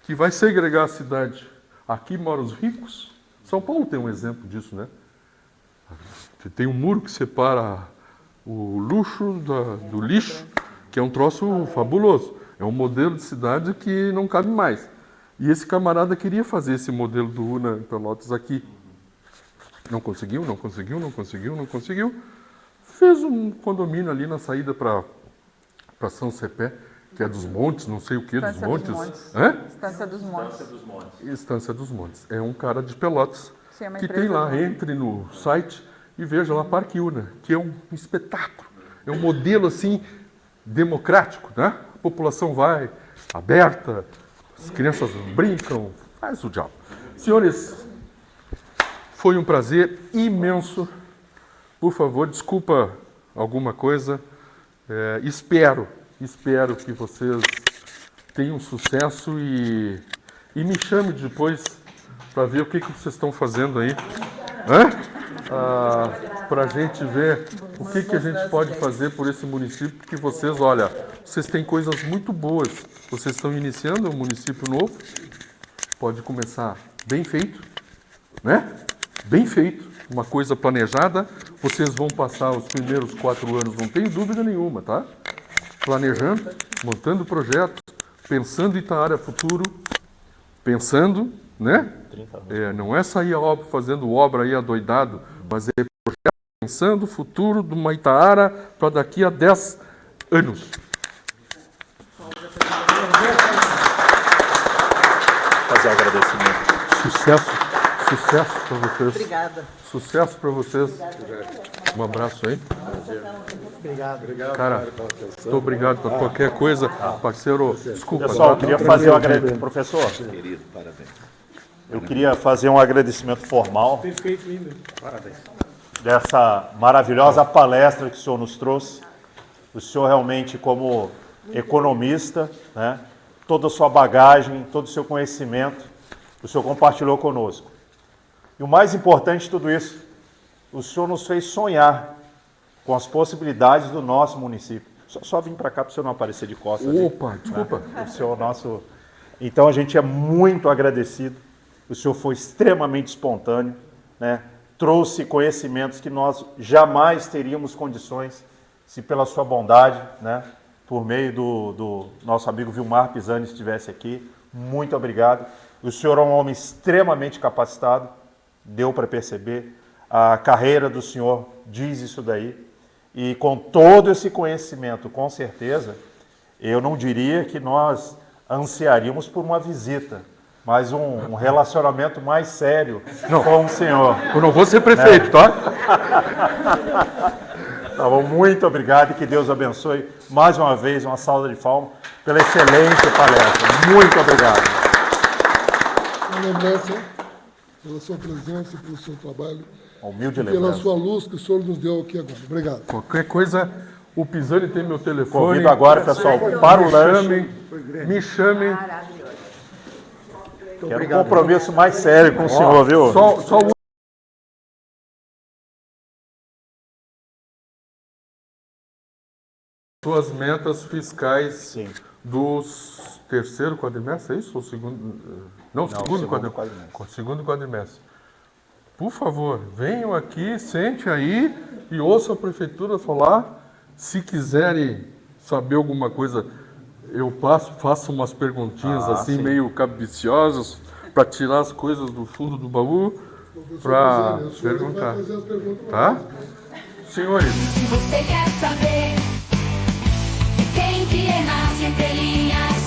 que vai segregar a cidade. Aqui moram os ricos. São Paulo tem um exemplo disso, né? Tem um muro que separa o luxo do lixo, que é um troço fabuloso. É um modelo de cidade que não cabe mais. E esse camarada queria fazer esse modelo do Una em Pelotas aqui. Não conseguiu. Fez um condomínio ali na saída para São Cepé, que é dos Montes, não sei o que, dos Montes. Estância dos Montes. Estância dos Montes. É um cara de Pelotas Sim, que tem lá, entre no site e veja lá Parque Una, que é um espetáculo. É um modelo assim democrático, né? A população vai aberta, as crianças brincam, faz o diabo. Senhores, foi um prazer imenso. Por favor, desculpa alguma coisa. Espero que vocês tenham sucesso e me chame depois para ver o que vocês estão fazendo aí. Para a gente ver o que a gente pode fazer por esse município, porque vocês, olha, vocês têm coisas muito boas. Vocês estão iniciando um município novo, pode começar bem feito, né? Bem feito, uma coisa planejada. Vocês vão passar os primeiros 4 anos, não tem dúvida nenhuma, tá? Planejando, montando projetos, pensando em Itaara futuro, pensando, né? Não é sair fazendo obra aí adoidado, mas é projeto pensando o futuro de uma Itaara para daqui a 10 anos. Fazer um agradecimento. Sucesso para vocês. Obrigada. Sucesso para vocês. Um abraço aí. Obrigado. Cara, muito obrigado por qualquer coisa. Parceiro, desculpa. Pessoal, eu queria fazer um agradecimento. Professor, Querido, parabéns. eu queria fazer um agradecimento formal Perfeito, lindo. Parabéns. dessa maravilhosa palestra que o senhor nos trouxe. O senhor realmente, como economista, né, toda a sua bagagem, todo o seu conhecimento, o senhor compartilhou conosco. E o mais importante de tudo isso, o senhor nos fez sonhar com as possibilidades do nosso município. Só vim para cá para o senhor não aparecer de costas. Opa, desculpa. O senhor nosso... Então a gente é muito agradecido. O senhor foi extremamente espontâneo, né? Trouxe conhecimentos que nós jamais teríamos condições se pela sua bondade, né? Por meio do nosso amigo Vilmar Pisani estivesse aqui. Muito obrigado. O senhor é um homem extremamente capacitado, deu para perceber. A carreira do senhor diz isso daí. E com todo esse conhecimento, com certeza, eu não diria que nós ansiaríamos por uma visita, mas um relacionamento mais sério com o senhor. Eu não vou ser prefeito, tá? Tá bom, muito obrigado e que Deus abençoe. Mais uma vez, uma salva de palmas pela excelente palestra. Muito obrigado. Uma lembrança pela sua presença, pelo seu trabalho. humilde pela lembrança. sua luz que o senhor nos deu aqui agora. Obrigado. Qualquer coisa, o Pisani tem meu telefone. Convido agora, pessoal, para o lanche. Me chamem. Maravilhoso. Quero um compromisso mais sério com o senhor, viu? Só suas metas fiscais dos terceiro quadrimestre, é isso? Ou segundo? Não, segundo quadrimestre. Segundo quadrimestre. Por favor, venham aqui, sente aí e ouça a prefeitura falar. Se quiserem saber alguma coisa, eu faço umas perguntinhas assim, meio capciosas, para tirar as coisas do fundo do baú, para perguntar. Tá? Senhores. Se você quer saber quem que é nas entrelinhas,